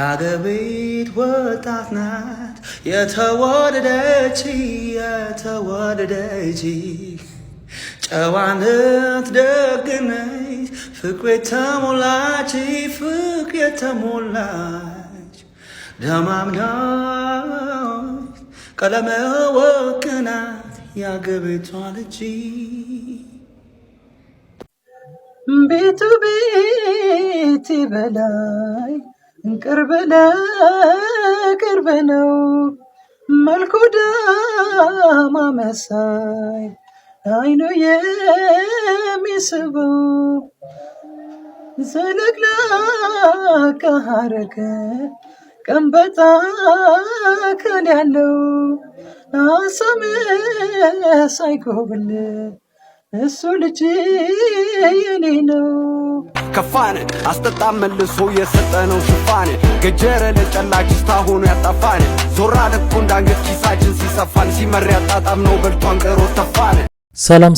አገቤት ወጣት ናት የተወደደች ጨዋነት ደግነት ፍቅር የተሞላች ደማምናት ቀለመ ወርቅ ናት የአገቤቷ ልጅ ቤቱ ቤት በላይ ቅርብ ለቅርብ ነው መልኩ ዳማ መሳይ አይኑ የሚስበው ዘለግላቃ ሐረግ ቀንበጣ ከል ያለው አሳም ሳይኮብል እሱ ልጅ የኔ ነው። ከፋን አስጠጣም መልሶ የሰጠነው ሽፋን ገጀረ ለጨላች እስካሁኑ ያጣፋን ዞራ ለኩ እንዳንገት ኪሳችን ሲሰፋን ሲመር ያጣጣም ነው በልቷን ቀሮ ተፋን። ሰላም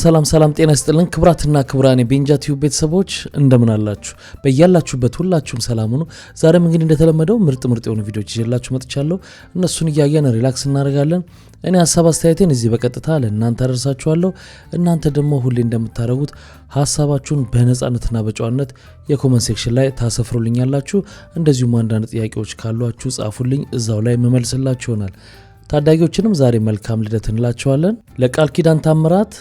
ጤና ይስጥልን ክብራትና ክብራኔ ቤንጃ ቲዩብ ቤተሰቦች እንደምን አላችሁ? በእያላችሁበት ሁላችሁም ሰላም ሁኑ። ዛሬም እንግዲህ እንደተለመደው ምርጥ የሆኑ ቪዲዮዎች ይዤላችሁ መጥቻለሁ። እነሱን እያየን ሪላክስ እናደርጋለን። እኔ ሐሳብ አስተያየቴን እዚህ በቀጥታ ለእናንተ አደርሳችኋለሁ። እናንተ ደግሞ ሁሌ እንደምታደርጉት ሐሳባችሁን በነጻነትና በጨዋነት የኮሜንት ሴክሽን ላይ ታሰፍሩልኛላችሁ። እንደዚሁም አንዳንድ ጥያቄዎች ካሏችሁ ጻፉልኝ፣ እዛው ላይ መመልስላችሁ ይሆናል። ታዳጊዎችንም ዛሬ መልካም ልደት እንላቸዋለን። ለቃል ኪዳን ታምራት፣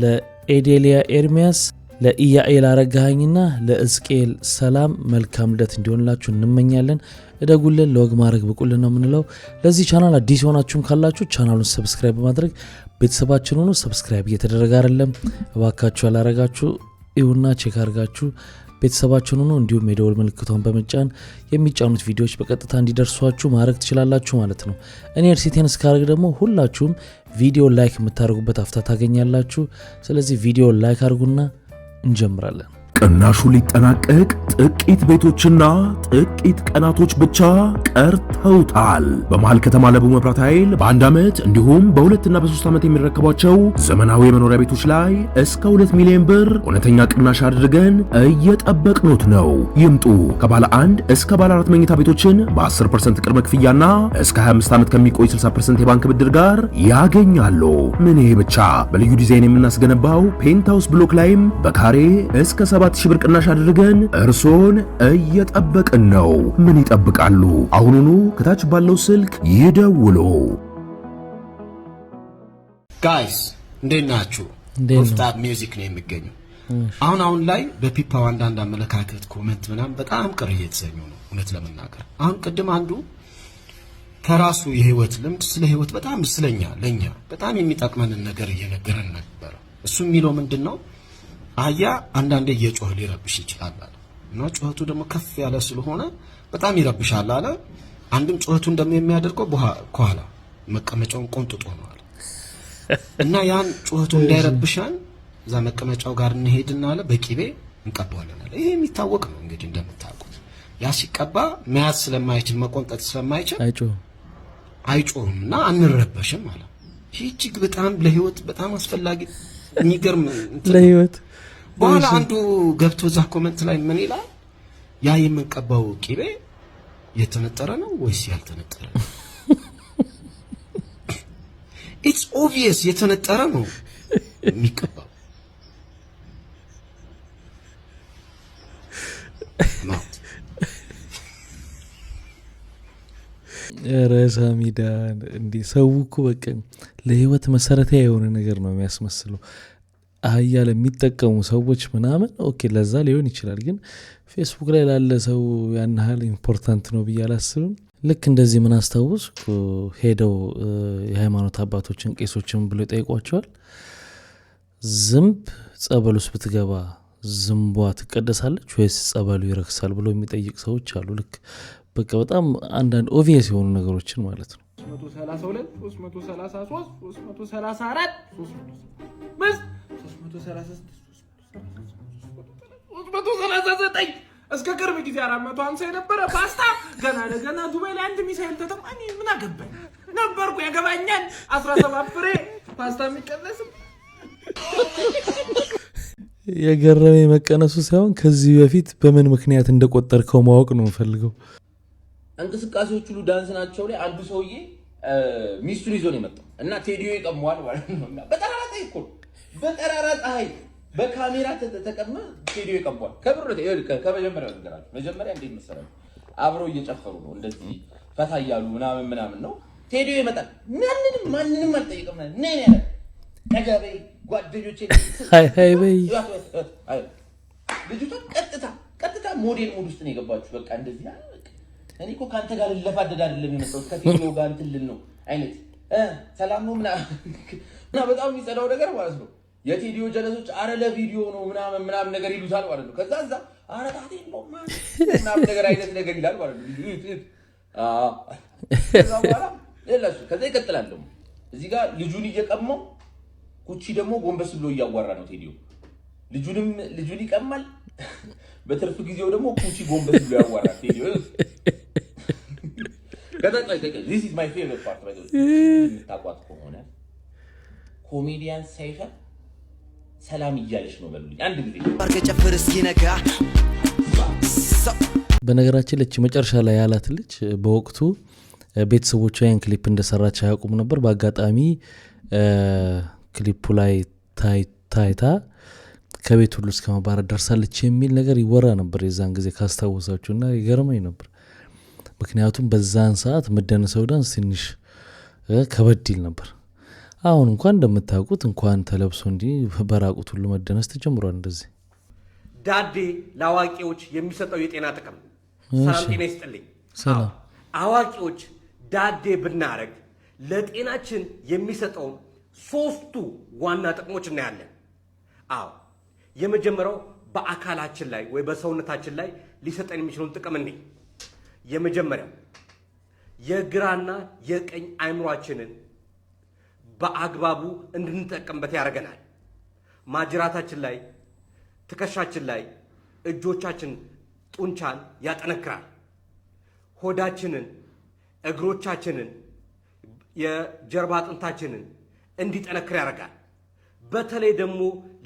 ለኤዴሊያ ኤርሚያስ፣ ለኢያኤል አረጋኸኝና ለእዝቅኤል ሰላም መልካም ልደት እንዲሆንላችሁ እንመኛለን። እደጉልን፣ ለወግ ማድረግ ብቁልን ነው የምንለው። ለዚህ ቻናል አዲስ የሆናችሁም ካላችሁ ቻናሉን ሰብስክራይብ በማድረግ ቤተሰባችን ሆኑ። ሰብስክራይብ እየተደረገ አይደለም፣ እባካችሁ ያላረጋችሁ ይሁና ቼክ አድርጋችሁ ቤተሰባችን ሆኑ። እንዲሁም የደወል ምልክቷን በመጫን የሚጫኑት ቪዲዮዎች በቀጥታ እንዲደርሷችሁ ማድረግ ትችላላችሁ ማለት ነው። እኔ እርሲቴን እስካደርግ ደግሞ ሁላችሁም ቪዲዮ ላይክ የምታደርጉበት አፍታ ታገኛላችሁ። ስለዚህ ቪዲዮ ላይክ አድርጉና እንጀምራለን። ቅናሹ ሊጠናቀቅ ጥቂት ቤቶችና ጥቂት ቀናቶች ብቻ ቀርተውታል። በመሃል ከተማ ለቡ መብራት ኃይል በአንድ ዓመት እንዲሁም በ2 እና በ3 ዓመት የሚረከቧቸው ዘመናዊ የመኖሪያ ቤቶች ላይ እስከ 2 ሚሊዮን ብር እውነተኛ ቅናሽ አድርገን እየጠበቅኖት ነው። ይምጡ። ከባለ 1 እስከ ባለ 4 መኝታ ቤቶችን በ10% ቅድመ ክፍያና እስከ 25 ዓመት ከሚቆይ 60% የባንክ ብድር ጋር ያገኛሉ። ምን ይሄ ብቻ! በልዩ ዲዛይን የምናስገነባው ፔንታውስ ብሎክ ላይም በካሬ እስከ 7 ሺህ ብር ቅናሽ አድርገን እርሶን እየጠበቅን ነው። ምን ይጠብቃሉ? አሁኑኑ ከታች ባለው ስልክ ይደውሉ። ጋይስ እንዴት ናችሁ? ሮፍታር ሚውዚክ ነው የሚገኘው። አሁን ላይ በፒፓው አንዳንድ አመለካከት ኮሜንት ምናምን በጣም ቅር እየተሰኙ ነው። እውነት ለመናገር አሁን ቅድም አንዱ ከራሱ የህይወት ልምድ ስለ ህይወት በጣም ስለኛ ለኛ በጣም የሚጠቅመንን ነገር እየነገረን ነበር። እሱ የሚለው ምንድነው? አያ አንዳንዴ እየጮህ ሊረብሽ ይችላል አለ እና ጮህቱ ደግሞ ከፍ ያለ ስለሆነ በጣም ይረብሻል አለ። አንድም ጮህቱ እንደሚያደርገው ከኋላ መቀመጫውን ቆንጥጦ ነው አለ እና ያን ጮህቱ እንዳይረብሻን እዛ መቀመጫው ጋር እንሄድና አለ በቂቤ እንቀባዋለን አለ። ይሄ የሚታወቅ ነው እንግዲህ እንደምታውቁት። ያ ሲቀባ መያዝ ስለማይችል መቆንጠጥ ስለማይችል አይጮህም እና አንረበሽም አለ። ይህ እጅግ በጣም ለህይወት በጣም አስፈላጊ የሚገርም ለህይወት በኋላ አንዱ ገብቶ እዛ ኮሜንት ላይ ምን ይላል? ያ የምንቀባው ቂቤ የተነጠረ ነው ወይስ ያልተነጠረ ነው? ኢትስ ኦብቪየስ የተነጠረ ነው የሚቀባው። ራሳ ሚዳን እንዴ ሰው እኮ በቃ ለህይወት መሰረታዊ የሆነ ነገር ነው የሚያስመስለው። አህያ ለሚጠቀሙ ሰዎች ምናምን ኦኬ ለዛ ሊሆን ይችላል፣ ግን ፌስቡክ ላይ ላለ ሰው ያን ያህል ኢምፖርታንት ነው ብዬ አላስብም። ልክ እንደዚህ ምን አስታውስ ሄደው የሃይማኖት አባቶችን ቄሶችን ብሎ ይጠይቋቸዋል። ዝንብ ጸበል ውስጥ ብትገባ ዝንቧ ትቀደሳለች ወይስ ጸበሉ ይረክሳል ብሎ የሚጠይቅ ሰዎች አሉ። ልክ በቃ በጣም አንዳንድ ኦቪየስ የሆኑ ነገሮችን ማለት ነው። 332 333 334 339 እስከ ቅርብ ጊዜ 450 የነበረ ፓስታ ገና ለገና ዱባይ ላይ አንድ ሚሳኤል ተጠማኝ። ምን አገባኝ ነበርኩ ያገባኛል 17 ፍሬ ፓስታ የሚቀነስም የገረመኝ መቀነሱ ሳይሆን ከዚህ በፊት በምን ምክንያት እንደቆጠርከው ማወቅ ነው ፈልገው። እንቅስቃሴዎች ሁሉ ዳንስ ናቸው ላይ አንዱ ሰውዬ ሚስቱን ይዞ ነው የመጣው እና ቴዲዮ ይቀመዋል ማለት ነውና በጠራራ ፀሐይ እኮ በጠራራ ፀሐይ በካሜራ ተቀመጠ ቴዲዮ ይቀመዋል ከብሩት ከመጀመሪያው ነገራችሁ መጀመሪያ እንዴት መሰራችሁ አብረው እየጨፈሩ ነው እንደዚህ ፈታ ይያሉ ምናምን ነው ቴዲዮ ይመጣል ማንንም አልጠየቀም ነኝ ያለ ነገበ ጓደኞቼ ሃይ በይ ልጅቷ ቀጥታ ሞዴል ሞድ ውስጥ ነው የገባችሁ በቃ እንደዚህ እኔ እኮ ካንተ ጋር ለፋደድ አይደለም የመጣው ከቴዲዮ ጋር እንትልል ነው አይነት ሰላም ነው እና በጣም የሚጸዳው ነገር ማለት ነው የቴዲዮ ጀለሶች አረ ለቪዲዮ ነው ምናምን ነገር ይሉታል ማለት ነው ከዛ አረ ታቴ ነው ምናምን ነገር አይነት ነገር ይላል ማለት ነው ከዛ በኋላ ለላሱ ከዛ ይቀጥላል ደግሞ እዚህ ጋር ልጁን እየቀመው ኩቺ ደግሞ ጎንበስ ብሎ እያዋራ ነው ቴዲዮ ልጁን ይቀማል በትርፍ ጊዜው ደግሞ ኩቺ ጎንበስ ብሎ ያዋራ ቴዲዮ This is my favorite part by the way. ታቋት ከሆነ ኮሜዲያን ሳይፈ ሰላም እያለሽ ነው በሉልኝ አንድ ጊዜ አርገጨፍር እስኪነጋ በነገራችን ላይ መጨረሻ ላይ ያላት ልጅ በወቅቱ ቤተሰቦቿ ያን ክሊፕ እንደሰራች አያውቁም ነበር በአጋጣሚ ክሊፑ ላይ ታይታ ከቤት ሁሉ እስከ መባረር ደርሳለች የሚል ነገር ይወራ ነበር የዛን ጊዜ ካስታወሳችሁና ይገርመኝ ነበር ምክንያቱም በዛን ሰዓት መደነሰው ዳንስ ትንሽ ከበድል ነበር አሁን እንኳን እንደምታውቁት እንኳን ተለብሶ እንዲ በራቁት ሁሉ መደነስ ተጀምሯል እንደዚህ ዳዴ ለአዋቂዎች የሚሰጠው የጤና ጥቅም ሰላም ጤና ይስጥልኝ ሰላም አዋቂዎች ዳዴ ብናረግ ለጤናችን የሚሰጠው ሶስቱ ዋና ጥቅሞች እናያለን አዎ የመጀመሪያው በአካላችን ላይ ወይ በሰውነታችን ላይ ሊሰጠን የሚችለው ጥቅም እንዴ የመጀመሪያው የግራና የቀኝ አይምሮአችንን በአግባቡ እንድንጠቀምበት ያደርገናል ማጅራታችን ላይ ትከሻችን ላይ እጆቻችን ጡንቻን ያጠነክራል ሆዳችንን እግሮቻችንን የጀርባ አጥንታችንን እንዲጠነክር ያደርጋል በተለይ ደግሞ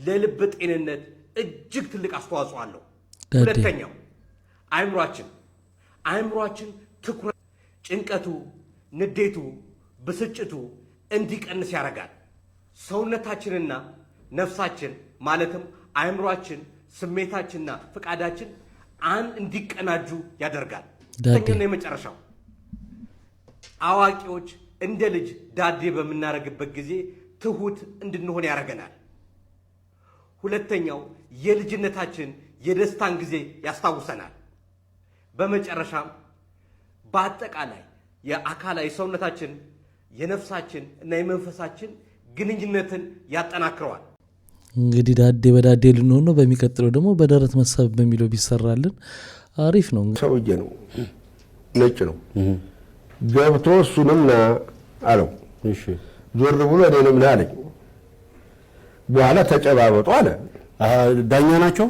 ለልብ ጤንነት እጅግ ትልቅ አስተዋጽኦ አለው ሁለተኛው አይምሮአችን ትኩረት ጭንቀቱ ንዴቱ ብስጭቱ እንዲቀንስ ያደርጋል ሰውነታችንና ነፍሳችን ማለትም አይምሮአችን ስሜታችንና ፍቃዳችን እንዲቀናጁ ያደርጋል ተኛና የመጨረሻው አዋቂዎች እንደ ልጅ ዳዴ በመናረግበት ጊዜ ትሁት እንድንሆን ያደርገናል ሁለተኛው የልጅነታችን የደስታን ጊዜ ያስታውሰናል በመጨረሻም በአጠቃላይ የአካላዊ ሰውነታችን የነፍሳችን እና የመንፈሳችን ግንኙነትን ያጠናክረዋል እንግዲህ ዳዴ በዳዴ ልንሆን ነው በሚቀጥለው ደግሞ በደረት መሳብ በሚለው ቢሰራልን አሪፍ ነው ሰውዬ ነው ነጭ ነው ገብቶ እሱንም አለው እሺ ዞር ብሎ እኔንም አለኝ በኋላ ተጨባበጡ አለ ዳኛ ናቸው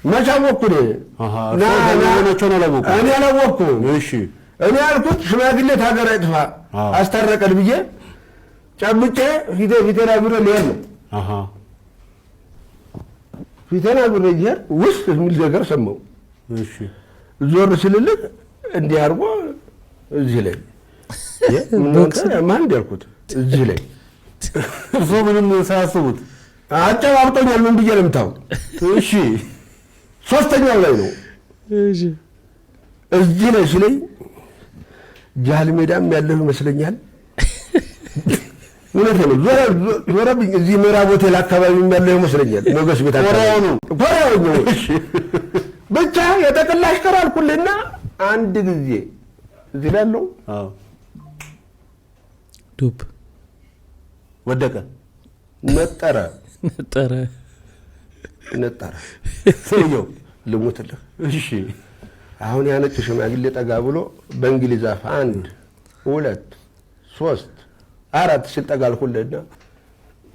ማቻወኩኝ ናቸው ነው ለወቁ እኔ አላወኩም እሺ እኔ አልኩት ሽማግሌ ታገር አይጥፋ አስተረቀል ብዬ ጨብጬ ፊቴና ብሎ ሊያል ነው ፊቴና ብሎ ይሄር ውስጥ የሚል ነገር ሰማው እሺ ዞር ሲልልህ እንዲህ አድርጎ እዚህ ላይ ማን ያልኩት እዚህ ላይ እርሶ ምንም ሳያስቡት አጨባብጦኛል ምን ብዬ ነው የምታው እሺ ሶስተኛው ላይ ነው እሺ እዚህ ላይ ሲለኝ ጃል ሜዳም ያለው ይመስለኛል ወለተ ነው ዞረብኝ እዚህ ምዕራብ ሆቴል አካባቢ ያለው ይመስለኛል ሞገስ ቤት አካባቢ ኮሪያው ነው እሺ ብቻ የተቀላሽ ከራልኩልና አንድ ጊዜ እዚህ ያለው ዱብ ወደቀ ነጠረ ሰውየው ልሙትልህ እሺ አሁን ያነጭ ሽማግሌ ጠጋ ብሎ በእንግሊዝ አፍ 1 2 3 4 ሲል ጠጋልኩልና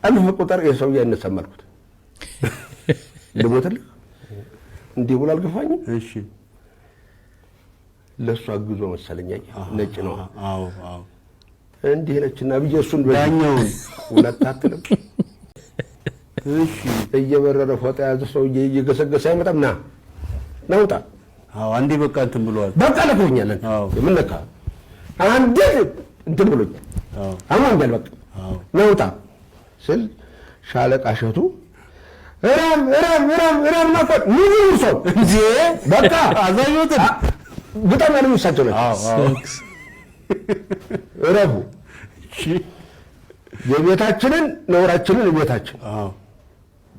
አልፍ ቁጥር የሰው ያነሰመልኩት ልሙትልህ እንዲህ ብሎ አልገፋኝም እሺ ለሱ አግዞ መሰለኝ ነጭ ነው አዎ እንዲህ ነችና ብዬ እሱን ዳኛውን ሁለታትንም እሺ እየበረረ ፎጣ ያዘ ሰው እየገሰገሰ አይመጣም ናውጣ አዎ አንዴ በቃ እንትን ብሏል። በቃ ለኮኛል። አዎ ምን ለካ አንዴ እንትን ብሎኛል። አዎ አሞኛል። በቃ አዎ ነውጣ ስል ሻለቃ እሸቱ እረም ማፈጥ ሙሉ ሰው እንጂ በቃ አዛኙት በጣም ያለው እሳቸው ነው። አዎ እረፉ እሺ የቤታችንን ነውራችንን ቤታችን አዎ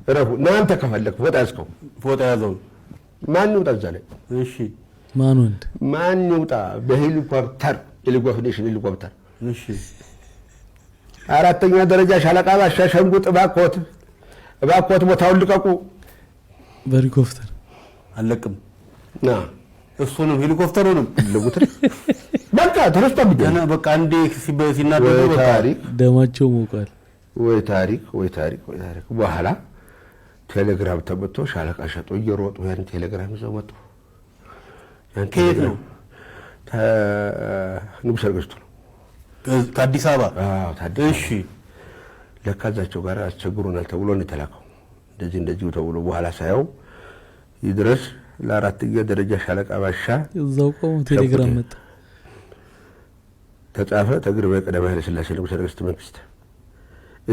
እረፉ። እናንተ ከፈለክ ፎጣ ያዝከው ፎጣ ያዘው ማን ይውጣ እዛ ላይ እሺ ማን ይውጣ በሄሊኮፕተር ሄሊኮፕተር እሺ አራተኛ ደረጃ ሻለቃ ባሻ ሸንጉጥ እባክዎት ቦታውን ልቀቁ። በሄሊኮፕተር አለቅም ና እሱንም ሄሊኮፕተሩንም ልጉት በቃ ተረስቷል። ገና በቃ አንዴ ሲናደዱ ታሪክ ደማቸው ሞቋል። ወይ ታሪክ በኋላ ቴሌግራም ተመቶ ሻለቃ ሸጦ እየሮጡ ያን ቴሌግራም ይዘው መጡ። ከየት ነው? ንጉሠ ነገሥቱ ነው ከአዲስ አበባ። አዎ ታዲያ እሺ ለካ እዛቸው ጋር አስቸግሮናል ተብሎ ነው የተላከው። እንደዚህ ተብሎ በኋላ ሳየው ይድረስ ለአራተኛ ደረጃ ሻለቃ ባሻ እዛው ቆሞ ቴሌግራም መጣ። ተጻፈ ተግርበ ቀዳማዊ ኃይለ ሥላሴ ንጉሠ ነገሥት መንግስት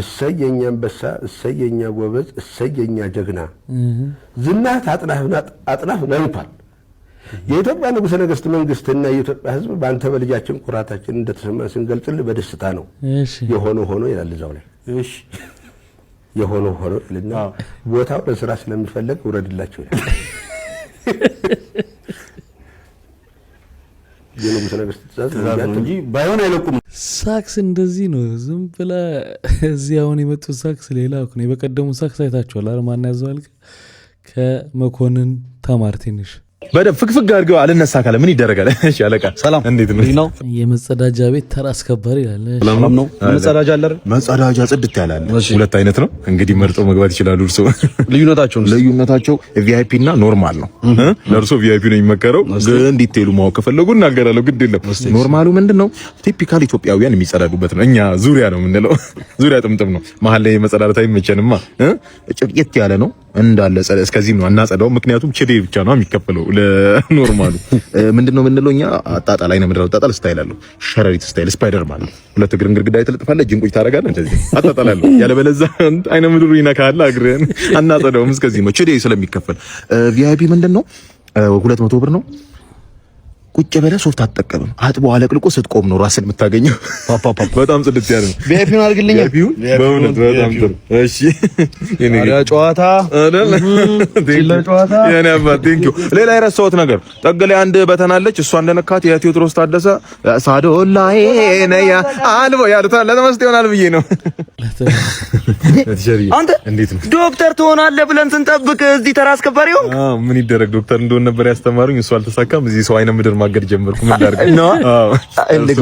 እሰየኛ አንበሳ እሰየኛ ጎበዝ እሰየኛ ጀግና ዝናህ አጥናፍ ነንቷል። የኢትዮጵያ ንጉሠ ነገሥት መንግስትና የኢትዮጵያ ሕዝብ በአንተ በልጃችን ኩራታችን እንደተሰማን ስንገልጽልህ በደስታ ነው። የሆነ ሆኖ ይላል እዛው ላይ እሺ የሆነ ሆኖ ይልና ቦታው ለስራ ስለሚፈልግ ውረድላቸው ይላል። የንጉሠ ነገሥት ትእዛዝ እንጂ ባይሆን አይለቁም። ሳክስ እንደዚህ ነው። ዝም ብላ እዚህ አሁን የመጡት ሳክስ ሌላ ነው። የበቀደሙ ሳክስ አይታችኋል አይደል? ማን ያዘዋል? ከመኮንን ተማር ትንሽ በደምብ ፍግፍግ አድርገው አልነሳ ካለ ምን ይደረጋል? እሺ አለቃ ሰላም፣ እንዴት ነው? የመጸዳጃ ቤት ተራ አስከባሪ ይላል። ሰላም ነው። መጸዳጃ አለ አይደል? መጸዳጃ ጽድት ያላል። ሁለት አይነት ነው እንግዲህ መርጠው መግባት ይችላሉ። እርሶ ልዩነታቸው ቪአይፒ እና ኖርማል ነው። ለእርሶ ቪአይፒ ነው የሚመከረው፣ ግን ዲቴይሉ ማወቅ ከፈለጉ እናገራለሁ። ግድ የለም። ኖርማሉ ምንድነው? ቲፒካል ኢትዮጵያውያን የሚጸዳዱበት ነው። እኛ ዙሪያ ነው የምንለው። ዙሪያ ጥምጥም ነው። መሀል ላይ መጸዳዳት አይመቸንማ። ጭቅየት ያለ ነው እንዳለ እስከዚህ ነው አናጸዳው። ምክንያቱም ችዴ ብቻ ነው የሚከፈለው። ለኖርማሉ ምንድነው የምንለው እኛ አጣጣላይ ነው ምንድነው? አጣጣል ስታይል አለው። ሸረሪት ስታይል ስፓይደር ማለት ሁለት እግርን ግድግዳ የተለጥፋለህ ጅንቁጭ ታደርጋለህ። እንደዚህ አጣጣላለሁ። ያለበለዚያ አይነ ምድሩ ይነካል። እግርን አናጸዳውም። እስከዚህ ነው ችዴ ስለሚከፈል። ቪአይፒ ምንድነው? 200 ብር ነው። ቁጭ ብለህ ሶፍት አትጠቀምም። አጥቦ አለቅልቆ ስትቆም ነው ራስን የምታገኘው። በጣም ጽድት ያለ ነው። ቪአይፒውን አድርግልኝ። በእውነት በጣም ጥሩ። እሺ የኔ ጨዋታ አይደል? ጨዋታ የኔ አባት ቴንኪው። ሌላ የረሳሁት ነገር ጠግ ላይ አንድ በተናለች። እሷ እንደነካት የቴዎድሮስ ታደሰ ሳዶላዬ ነያ አልቦ ያሉታ ለተመስጥ ይሆናል ብዬ ነው። አንተ እንዴት ነው ዶክተር ትሆናለህ ብለን ስንጠብቅ እዚህ ተራ አስከባሪው? ምን ይደረግ ዶክተር እንደሆነ ነበር ያስተማሩኝ። እሱ አልተሳካም። እዚህ ሰው አይነ ምድር ማገድ ጀመርኩ። ምን ላድርግ?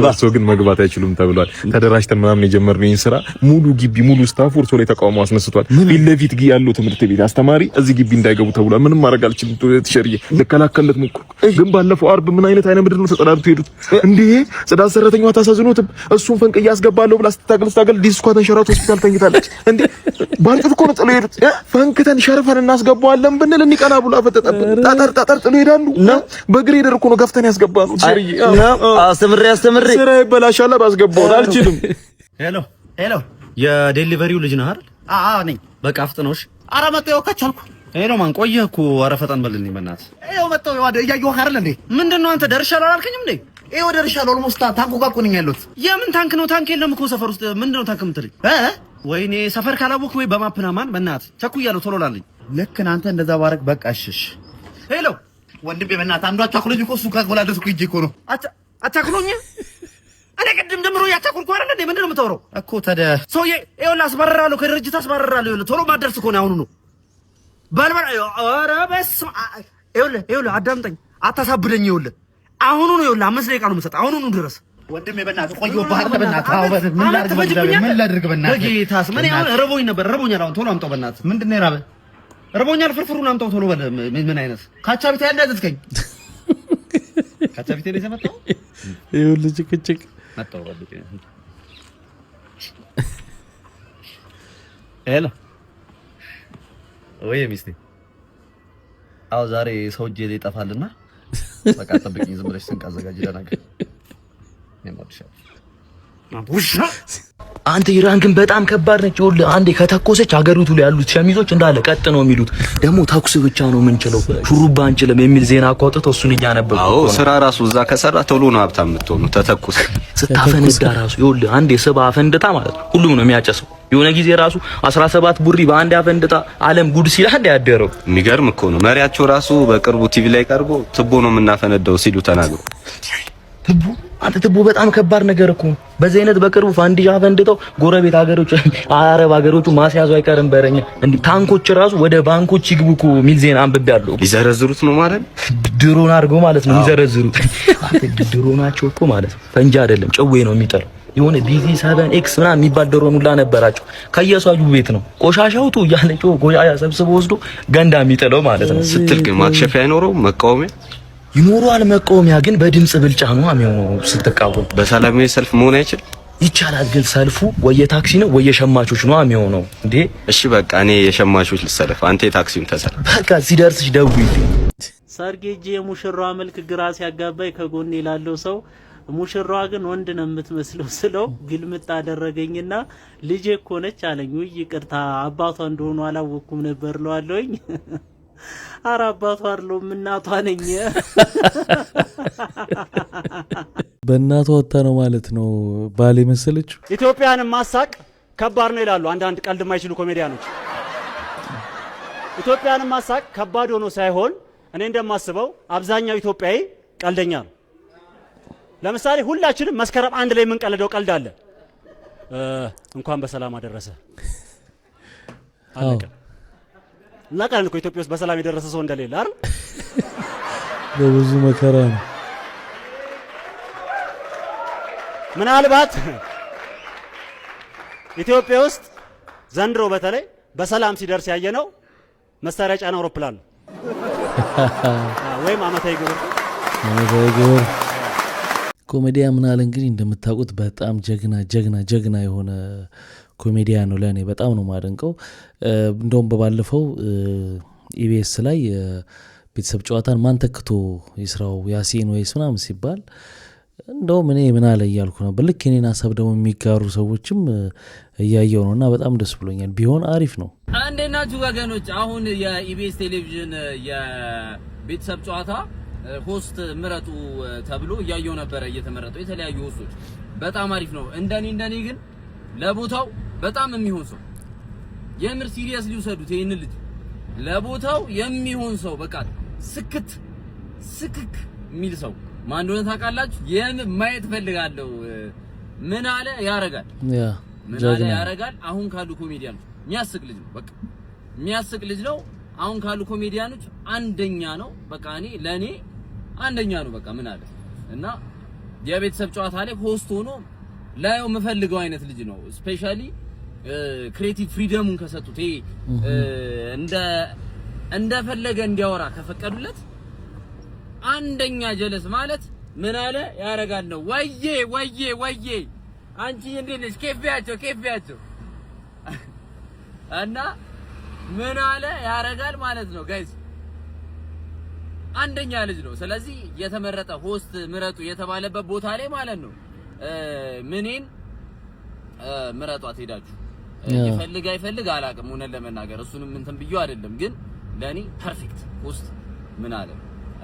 እርሶ ግን መግባት አይችሉም ተብሏል። ተደራጅተን ምናምን የጀመርነው ይህን ስራ ሙሉ ግቢ ሙሉ ስታፉ እርሶ ላይ ተቃውሞ አስነስቷል። ፊት ለፊት ያለው ትምህርት ቤት አስተማሪ እዚህ ግቢ እንዳይገቡ ተብሏል። ምንም ማድረግ አልችልም። ተሸርዬ ልከላከልለት ሞክሩ። ግን ባለፈው አርብ ምን አይነት አይነ ምድር ነው ተጸዳድቶ ሄዱት እንዴ? ጽዳት ሰራተኛዋ ታሳዝኖትም እሱን ፈንቅ እያስገባለሁ ብላ ስታገል ዲስኳ ተንሸራት ሆስፒታል ተኝታለች። እንዴ ባልቅት እኮ ነው ጥሎ ሄዱት። ፈንክተን ሸርፈን እናስገባዋለን ብንል እንቀና ብሎ አፈጠጠብን። ጣጣር ጥሎ ሄዳሉ። በግሬደር እኮ ነው ገፍተን ያስገባነው። አስተምሬ ስራ ይበላሻል። ባስገባው አልችልም። ሄሎ የዴሊቨሪው ልጅ ነህ አይደል? አዎ ነኝ። በቃ አፍጥነውሽ። ኧረ መጣሁ ከቻልኩ። ሄሎ ማን ቆየህ እኮ። ኧረ ፈጠን በልልኝ በእናትህ። ይኸው መጣሁ። እያየሁህ አይደል እንዴ? ምንድነው አንተ ደርሻለሁ አላልከኝም እንዴ? ይኸው ደርሻለሁ። ኦልሞስት ታንኩ ጋር እኮ ነኝ ያለሁት። የምን ታንክ ነው? ታንክ የለም እኮ ሰፈር ውስጥ። ምንድነው ታንክ የምትለኝ? ወይኔ ሰፈር ካላወቅህ ወይ በማፕና ማን በእናትህ ቸኩያለሁ። ቶሎ ላልኝ። ልክ አንተ እንደዛ ባረክ በቃ እሺ። ሄሎ ወንድሜ በእናትህ አንዱ አቻኩሎኝ እኮ እሱ ካጎላደስኩ ሂጅ እኮ ነው። አቻኩሎኝ? እኔ ቅድም ጀምሮ ያቻኩልኩ አይደል እንዴ? ምንድነው የምታወራው እኮ ታዲያ? ሰውዬ ይኸውልህ አስባርራለሁ፣ ከድርጅት አስባርራለሁ። ይኸውልህ ቶሎ ማደርስ እኮ ነው አሁኑ ነው። በልበል። ኧረ በስመ አብ። ይኸውልህ አዳምጠኝ፣ አታሳብደኝ። ይኸውልህ አሁኑ ነው። ይኸውልህ 5 ደቂቃ ነው የምሰጥህ። አሁኑ ነው ድረስ። ወንድሜ በእናትህ ቆየሁ። ባህር በእናትህ አዎ፣ ምን ላድርግ በእናትህ? በጌታስ ምን ያው ረቦኝ ነበር። ረቦኛል። አሁን ቶሎ አምጣው በእናትህ። ምንድነው የራበህ? ረቦኛል። ፍርፍሩን አምጣው ቶሎ በል። ምን አይነት ካቻቢቴ ያለ ያዘዝከኝ? ካቻቢቴ ነው የመጣው። ይኸውልህ ጭቅጭቅ መጣው በልክ። ሄሎ ወይ ሚስቴ፣ አዎ ዛሬ ሰው እጄ ላይ ይጠፋልና በቃ ጠብቂኝ ዝም ብለሽ ስንቅ አዘጋጅ ለነገር አንተ ኢራን ግን በጣም ከባድ ነች። ይኸውልህ አንዴ ከተኮሰች ሀገሪቱ ላይ ያሉት ሸሚዞች እንዳለ ቀጥ ነው የሚሉት። ደግሞ ተኩስ ብቻ ነው የምንችለው ሹሩባ አንችልም የሚል ዜና አቋጥተው እሱን እያነበብኩ። አዎ ስራ ራሱ እዛ ከሰራ ቶሎ ነው ሀብታም የምትሆነው። ተተኩስ ስታፈነዳ ራሱ ይኸውልህ አንዴ ስባ አፈንድታ ማለት ነው ሁሉም ነው የሚያጨሰው። የሆነ ጊዜ ራሱ 17 ቡሪ በአንድ አፈንድታ ዓለም ጉድ ሲል አንድ ያደረው የሚገርም እኮ ነው። መሪያቸው ራሱ በቅርቡ ቲቪ ላይ ቀርቦ ትቦ ነው የምናፈነዳው ሲሉ ተናግሮ። ትቦ አንተ ትቦ በጣም ከባድ ነገር እኮ ነው። በዚህ አይነት በቅርቡ ፋንዲሻ ፈንድተው ጎረቤት ሀገሮች አረብ ሀገሮቹ ማስያዙ አይቀርም በረኛ እንዴ ታንኮች ራሱ ወደ ባንኮች ይግቡ እኮ ሚል ዜና አንብቤያለሁ። ሊዘረዝሩት ነው ማለት ድሮን አድርገው ማለት ነው የሚዘረዝሩት። አንተ ድሮናቸው እኮ ማለት ነው ፈንጂ አይደለም ጨዌ ነው የሚጠራው። የሆነ ቢዚ 7X ምናምን የሚባል ድሮን ሁላ ነበራቸው። ከየሷጁ ቤት ነው ቆሻሻውቱ እያለችው ቆሻሻ ሰብስቦ ወስዶ ገንዳ የሚጥለው ማለት ነው። ስትል ግን ማክሸፊያ አይኖረው መቃወሚያ ይኖረዋል። መቃወሚያ ግን በድምጽ ብልጫ ነው የሚሆነው። ስትቃወም በሰላማዊ ሰልፍ መሆን አይችል ይቻላል። ግን ሰልፉ ወይ የታክሲ ነው ወይ የሸማቾች ነው የሚሆነው እንዴ። እሺ በቃ እኔ የሸማቾች ልሰለፍ፣ አንተ የታክሲውን ተሰለፍ። በቃ ሲደርስሽ ደውዪ። ሰርጌጄ የሙሽራዋ መልክ ግራ ሲያጋባይ ከጎኔ ላለው ሰው ሙሽራዋ ግን ወንድ ነው የምትመስለው ስለው ግልምጥ አደረገኝና ልጄ እኮ ነች አለኝ። ውይ ይቅርታ አባቷ እንደሆኑ አላወኩም ነበር ለዋለኝ። ኧረ አባቷ አይደለም እናቷ ነኝ። በእናቷ ወጣ ነው ማለት ነው ባል መሰለችው። ኢትዮጵያንም ማሳቅ ከባድ ነው ይላሉ አንዳንድ ቀልድ የማይችሉ ኮሜዲያኖች። ኢትዮጵያንም ማሳቅ ከባድ ሆኖ ሳይሆን እኔ እንደማስበው አብዛኛው ኢትዮጵያዊ ቀልደኛ ነው። ለምሳሌ ሁላችንም መስከረም አንድ ላይ የምንቀልደው ቀልድ አለ። እንኳን በሰላም አደረሰ አለቀ። እናውቃለን እኮ ኢትዮጵያ ውስጥ በሰላም የደረሰ ሰው እንደሌለ አይደል? በብዙ መከራ ነው። ምናልባት ኢትዮጵያ ውስጥ ዘንድሮ በተለይ በሰላም ሲደርስ ያየነው መሳሪያ ጫና አውሮፕላን ወይም አመታዊ ግብር። ኮሜዲያ ምን አለ እንግዲህ እንደምታውቁት በጣም ጀግና የሆነ ኮሜዲያ ነው። ለእኔ በጣም ነው ማደንቀው። እንደውም በባለፈው ኢቢኤስ ላይ ቤተሰብ ጨዋታን ማን ተክቶ ይስራው ያሲን ወይስ ምናምን ሲባል እንደውም እኔ ምን አለ እያልኩ ነበር። ልክ እኔን ሀሳብ ደግሞ የሚጋሩ ሰዎችም እያየው ነው እና በጣም ደስ ብሎኛል። ቢሆን አሪፍ ነው። እንዴት ናችሁ ወገኖች? አሁን የኢቢኤስ ቴሌቪዥን የቤተሰብ ጨዋታ ሆስት ምረጡ ተብሎ እያየው ነበረ። እየተመረጡ የተለያዩ ሆስቶች በጣም አሪፍ ነው። እንደኔ ግን ለቦታው በጣም የሚሆን ሰው የምር ሲሪየስሊ ውሰዱት። ይሄን ልጅ ለቦታው የሚሆን ሰው በቃ ስክክ የሚል ሰው ማን እንደሆነ ታውቃላችሁ? ማየት ፈልጋለሁ። ምን አለ ያረጋል። አሁን ካሉ ኮሜዲያኖች የሚያስቅ ልጅ ነው። በቃ የሚያስቅ ልጅ ነው። አሁን ካሉ ኮሜዲያኖች አንደኛ ነው። በቃ ለኔ አንደኛ ነው። በቃ ምን አለ እና የቤተሰብ ጨዋታ ላይ ሆስት ሆኖ ላየው የምፈልገው አይነት ልጅ ነው። ስፔሻሊ ክሬቲቭ ፍሪደሙን ከሰጡት እንደፈለገ እንዲያወራ ከፈቀዱለት አንደኛ ጀለስ ማለት ምን አለ ያረጋል ነው። ወዬ አንቺ እንዴት ነሽ? ኬፍያቸው እና ምን አለ ያረጋል ማለት ነው። ጋይስ አንደኛ ልጅ ነው። ስለዚህ የተመረጠ ሆስት ምረጡ የተባለበት ቦታ ላይ ማለት ነው ምንን ምረጧት ሄዳችሁ ይፈልግ አላቅም። ሆነ ለመናገር እሱንም እንትን ብዬው አይደለም፣ ግን ለኔ ፐርፌክት ሆስት ምን አለ።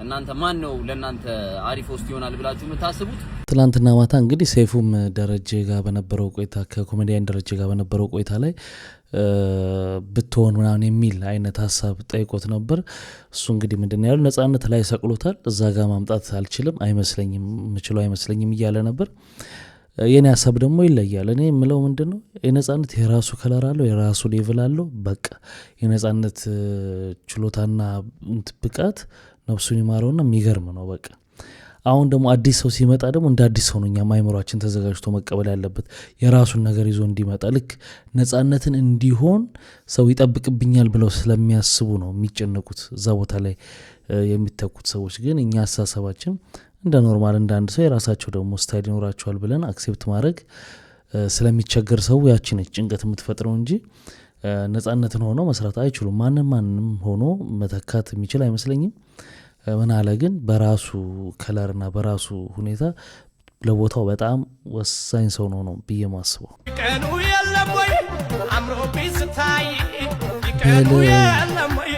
እናንተ ማን ነው ለእናንተ አሪፍ ሆስት ይሆናል ብላችሁ የምታስቡት? ትላንትና ማታ እንግዲህ ሰይፉም ደረጀ ጋር በነበረው ቆይታ ከኮሜዲያን ደረጀ ጋር በነበረው ቆይታ ላይ ብትሆን ምናምን የሚል አይነት ሀሳብ ጠይቆት ነበር። እሱ እንግዲህ ምንድን ያለው ነጻነት ላይ ሰቅሎታል። እዛ ጋር ማምጣት አልችልም አይመስለኝም እያለ ነበር። የኔ ሀሳብ ደግሞ ይለያል። እኔ የምለው ምንድን ነው የነጻነት የራሱ ከለር አለው፣ የራሱ ሌቭል አለው። በቃ የነጻነት ችሎታና ብቃት ነፍሱን ይማረውና የሚገርም ነው። በቃ አሁን ደግሞ አዲስ ሰው ሲመጣ ደግሞ እንደ አዲስ ሰው ነው እኛ አይምሯችን ተዘጋጅቶ መቀበል ያለበት የራሱን ነገር ይዞ እንዲመጣ። ልክ ነጻነትን እንዲሆን ሰው ይጠብቅብኛል ብለው ስለሚያስቡ ነው የሚጨነቁት እዛ ቦታ ላይ የሚተኩት ሰዎች። ግን እኛ አስተሳሰባችን እንደ ኖርማል እንደ አንድ ሰው የራሳቸው ደግሞ ስታይል ይኖራቸዋል ብለን አክሴፕት ማድረግ ስለሚቸገር ሰው ያችን ጭንቀት የምትፈጥረው እንጂ ነጻነትን ሆኖ መስራት አይችሉም። ማንም ሆኖ መተካት የሚችል አይመስለኝም። ምን አለ ግን በራሱ ከለርና በራሱ ሁኔታ ለቦታው በጣም ወሳኝ ሰው ነው ብዬ ማስበው። ቀኑ የለም ወይ አምሮ ቢስታይ ቀኑ የለም ወይ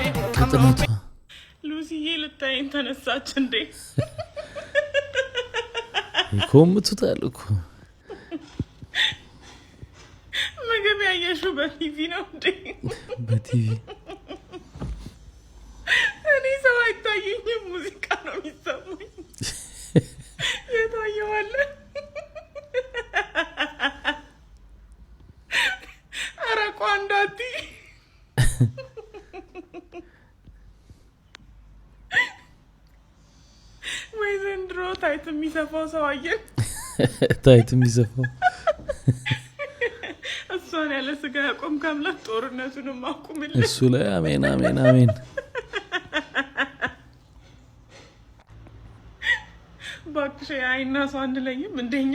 ሉሲዬ ልታይን ተነሳች እንዴ? ይኮምቱታል እኮ ምግብ ያየሽው በቲቪ ነው እንዴ? በቲቪ እኔ ሰው አይታየኝም፣ ሙዚቃ ነው የሚሰማኝ። የታየዋለ ኧረ ቋንዳቲ ወይ ዘንድሮ ታይት የሚሰፋው ሰው አየን። ታይት የሚሰፋው እሷን ያለ ስጋ ያቆም ካምላክ ጦርነቱንም አቁምልኝ እሱ ላይ አሜን አሜን አሜን። ባክሽ አይና ሰው አንድ ላይም እንደኛ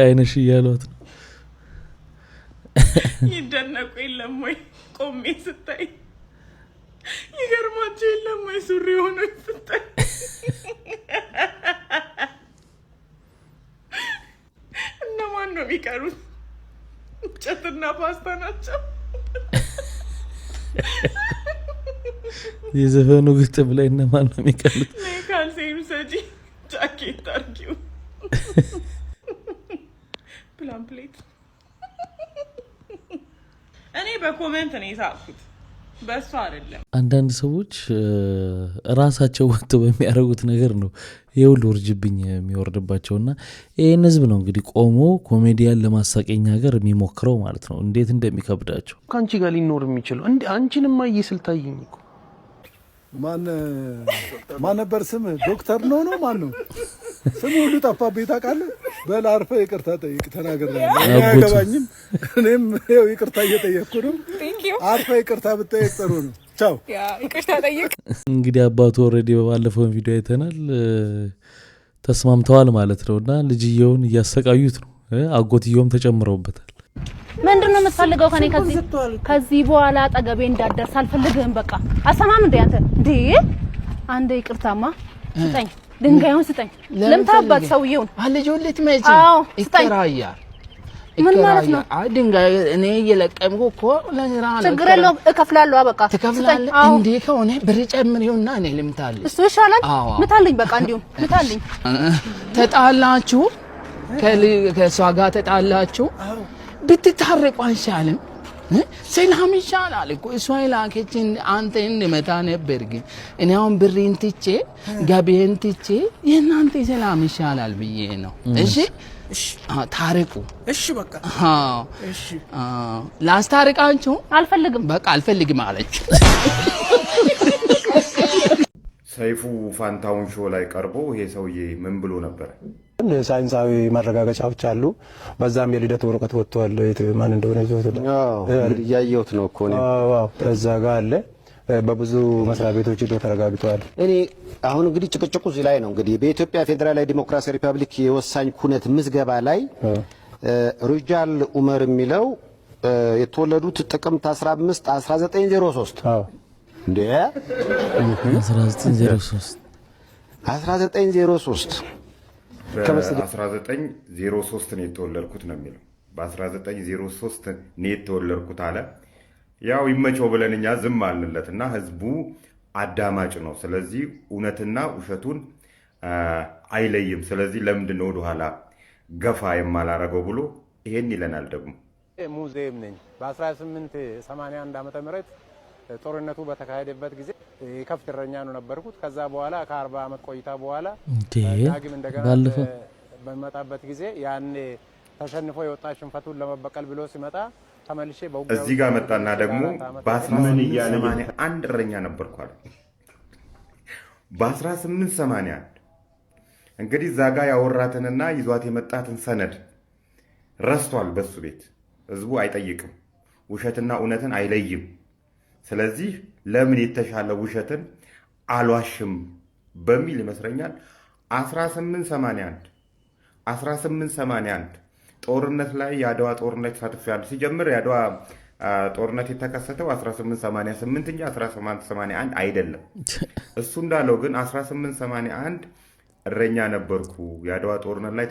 አይነሽ እያሏት ነው። ይደነቁ የለም ወይ ቆሜ ስታይ? ይገርማቸው የለም ወይ ሱሪ ሆኖ ስታይ? እነማን ነው የሚቀሩት? እንጨትና ፓስታ ናቸው። የዘፈኑ ግጥም ላይ እነማን ነው የሚቀሩት? ካልሴኑ ሰጂ ጃኬት አርጊው ፕላን ፕሌት። እኔ በኮሜንት ነው የሳቅኩት፣ በእሱ አይደለም። አንዳንድ ሰዎች ራሳቸው ወጥተው በሚያደርጉት ነገር ነው የሁሉ ውርጅብኝ የሚወርድባቸውና ይህን ህዝብ ነው እንግዲህ ቆሞ ኮሜዲያን ለማሳቀኛ ሀገር የሚሞክረው ማለት ነው። እንዴት እንደሚከብዳቸው ከአንቺ ጋር ሊኖር የሚችለው እንዴ? አንቺንማ እየስልታየኝ እኮ ማን ነበር ስም? ዶክተር ነው ማን ነው ስሙ? ሁሉ ጠፋብኝ ታውቃለህ። በል አርፈህ ይቅርታ ጠይቅ። ተናግሬያለሁ፣ አያገባኝም። እኔም ይኸው ይቅርታ እየጠየቅኩ ነው። አርፈህ ይቅርታ ብጠይቅ ጥሩ ነው። ቻው። ይቅርታ ጠይቅ። እንግዲህ አባቱ ኦልሬዲ በባለፈው ቪዲዮ አይተናል፣ ተስማምተዋል ማለት ነውና ልጅየውን እያሰቃዩት ነው። አጎትየውም ተጨምረውበታል። ምንድነው የምትፈልገው ከኔ? ከዚህ በኋላ አጠገቤ እንዳትደርስ አልፈልግህም። በቃ አሰማም እንዴ አንተ እንዴ? አንዴ ይቅርታማ ስጠኝ፣ ድንጋዩን ስጠኝ። ለምታባት ሰውየውን አልጆልት መጪ ይከራያ። ምን ማለት ነው? ድንጋይ እኔ እየለቀምኩ እኮ ለስራ ነው። ችግር የለውም እከፍላለሁ። በቃ ትከፍላለህ እንዴ? ከሆነ ብር ጨምሪውና እኔ ልምታልህ። እሱ ይሻላል። ምታልኝ፣ በቃ እንዲሁ ምታልኝ። ተጣላችሁ፣ ከሷ ጋር ተጣላችሁ፣ ብትታረቁ አይሻልም? ሰላም ይሻላል እኮ። እሷ የላከችን አንተ እንድመታ ነበር፣ ግን እኔ አሁን ብሬን ትቼ ገቤን ትቼ የእናንተ ሰላም ይሻላል ብዬ ነው። እሺ ታረቁ። እሺ በቃ እሺ ላስታርቃችሁ። አልፈልግም፣ በቃ አልፈልግም አለች። ሰይፉ ፋንታውን ሾው ላይ ቀርቦ ይሄ ሰውዬ ምን ብሎ ነበር? ሳይንሳዊ ማረጋገጫዎች አሉ። በዛም የልደት ወረቀት ወጥቷል። ማን እንደሆነ እያየሁት ነው እኮ ነው። እዛ ጋር አለ። በብዙ መስሪያ ቤቶች ሄዶ ተረጋግጧል። እኔ አሁን እንግዲህ ጭቅጭቁ እዚህ ላይ ነው። እንግዲህ በኢትዮጵያ ፌዴራላዊ ዲሞክራሲያዊ ሪፐብሊክ የወሳኝ ኩነት ምዝገባ ላይ ሩጃል ኡመር የሚለው የተወለዱት ጥቅምት 15 1903 እንዴ 1903 በ1903 ነው የተወለድኩት ነው የሚለው። በ1903 ነው የተወለድኩት አለ። ያው ይመቸው ብለን እኛ ዝም አልንለትና ህዝቡ አዳማጭ ነው። ስለዚህ እውነትና ውሸቱን አይለይም። ስለዚህ ለምንድን ነው ወደኋላ ገፋ የማላረገው ብሎ ይሄን ይለናል። ደግሞ ሙዚየም ነኝ። በ1881 ዓመተ ምህረት ጦርነቱ በተካሄደበት ጊዜ ከፍት እረኛ ነው ነበርኩት። ከዛ በኋላ ከ40 ዓመት ቆይታ በኋላ ዳግም እንደገና በመጣበት ጊዜ ያኔ ተሸንፎ የወጣ ሽንፈቱን ለመበቀል ብሎ ሲመጣ ተመልሼ እዚህ ጋር መጣና ደግሞ በ1881 እረኛ ነበርኩ አለ። በ1881 እንግዲህ እዛ ጋ ያወራትንና ይዟት የመጣትን ሰነድ ረስቷል። በሱ ቤት ህዝቡ አይጠይቅም፣ ውሸትና እውነትን አይለይም። ስለዚህ ለምን የተሻለ ውሸትን አልዋሽም በሚል ይመስለኛል 1881 ጦርነት ላይ የአድዋ ጦርነት ተሳትፌያለሁ። ሲጀምር የአድዋ ጦርነት የተከሰተው 1888 እንጂ 1881 አይደለም። እሱ እንዳለው ግን 1881 እረኛ ነበርኩ የአድዋ ጦርነት ላይ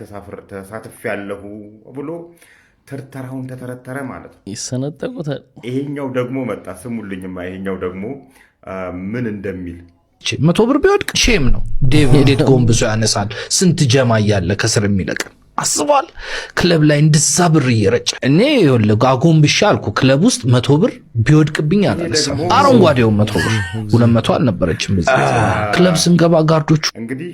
ተሳትፌያለሁ ብሎ ተርተራውን ተተረተረ ማለት ነው። ይሰነጠቁታል። ይሄኛው ደግሞ መጣ። ስሙልኝማ ይሄኛው ደግሞ ምን እንደሚል 100 ብር ቢወድቅ ሼም ነው። ዴቭ ኤዲት ጎንብሶ ያነሳል። ስንት ጀማ እያለ ከስር የሚለቅ አስቧል። ክለብ ላይ እንደዛ ብር እየረጨ እኔ ይኸውልህ አጎንብሼ አልኩ። ክለብ ውስጥ 100 ብር ቢወድቅብኝ አላነሳም። አረንጓዴው 100 ብር 200 አልነበረችም። ክለብ ስንገባ ጋርዶቹ እንግዲህ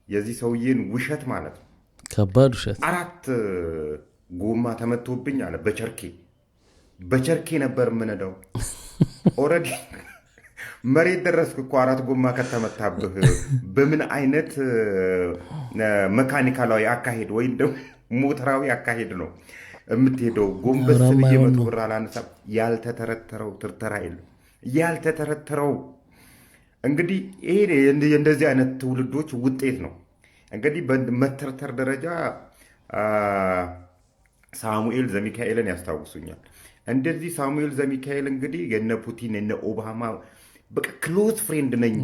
የዚህ ሰውዬን ውሸት ማለት ነው። ከባድ ውሸት 4 ጎማ ተመቶብኝ አለ። በቸርኬ ነበር የምነዳው። ኦልሬዲ መሬት ደረስክ እኮ 4 ጎማ ከተመታብህ በምን አይነት መካኒካላዊ አካሄድ ወይም ደግሞ ሞተራዊ አካሄድ ነው የምትሄደው? ጎንበስ ብዬ 100 ብር አላነሳም። ያልተተረተረው ትርተራ የለም። ያልተተረተረው እንግዲህ ይሄ እንደዚህ አይነት ትውልዶች ውጤት ነው። እንግዲህ በመተርተር ደረጃ ሳሙኤል ዘሚካኤልን ያስታውሱኛል። እንደዚህ ሳሙኤል ዘሚካኤል እንግዲህ የነ ፑቲን የነ ኦባማ በቃ ክሎዝ ፍሬንድ ነኝ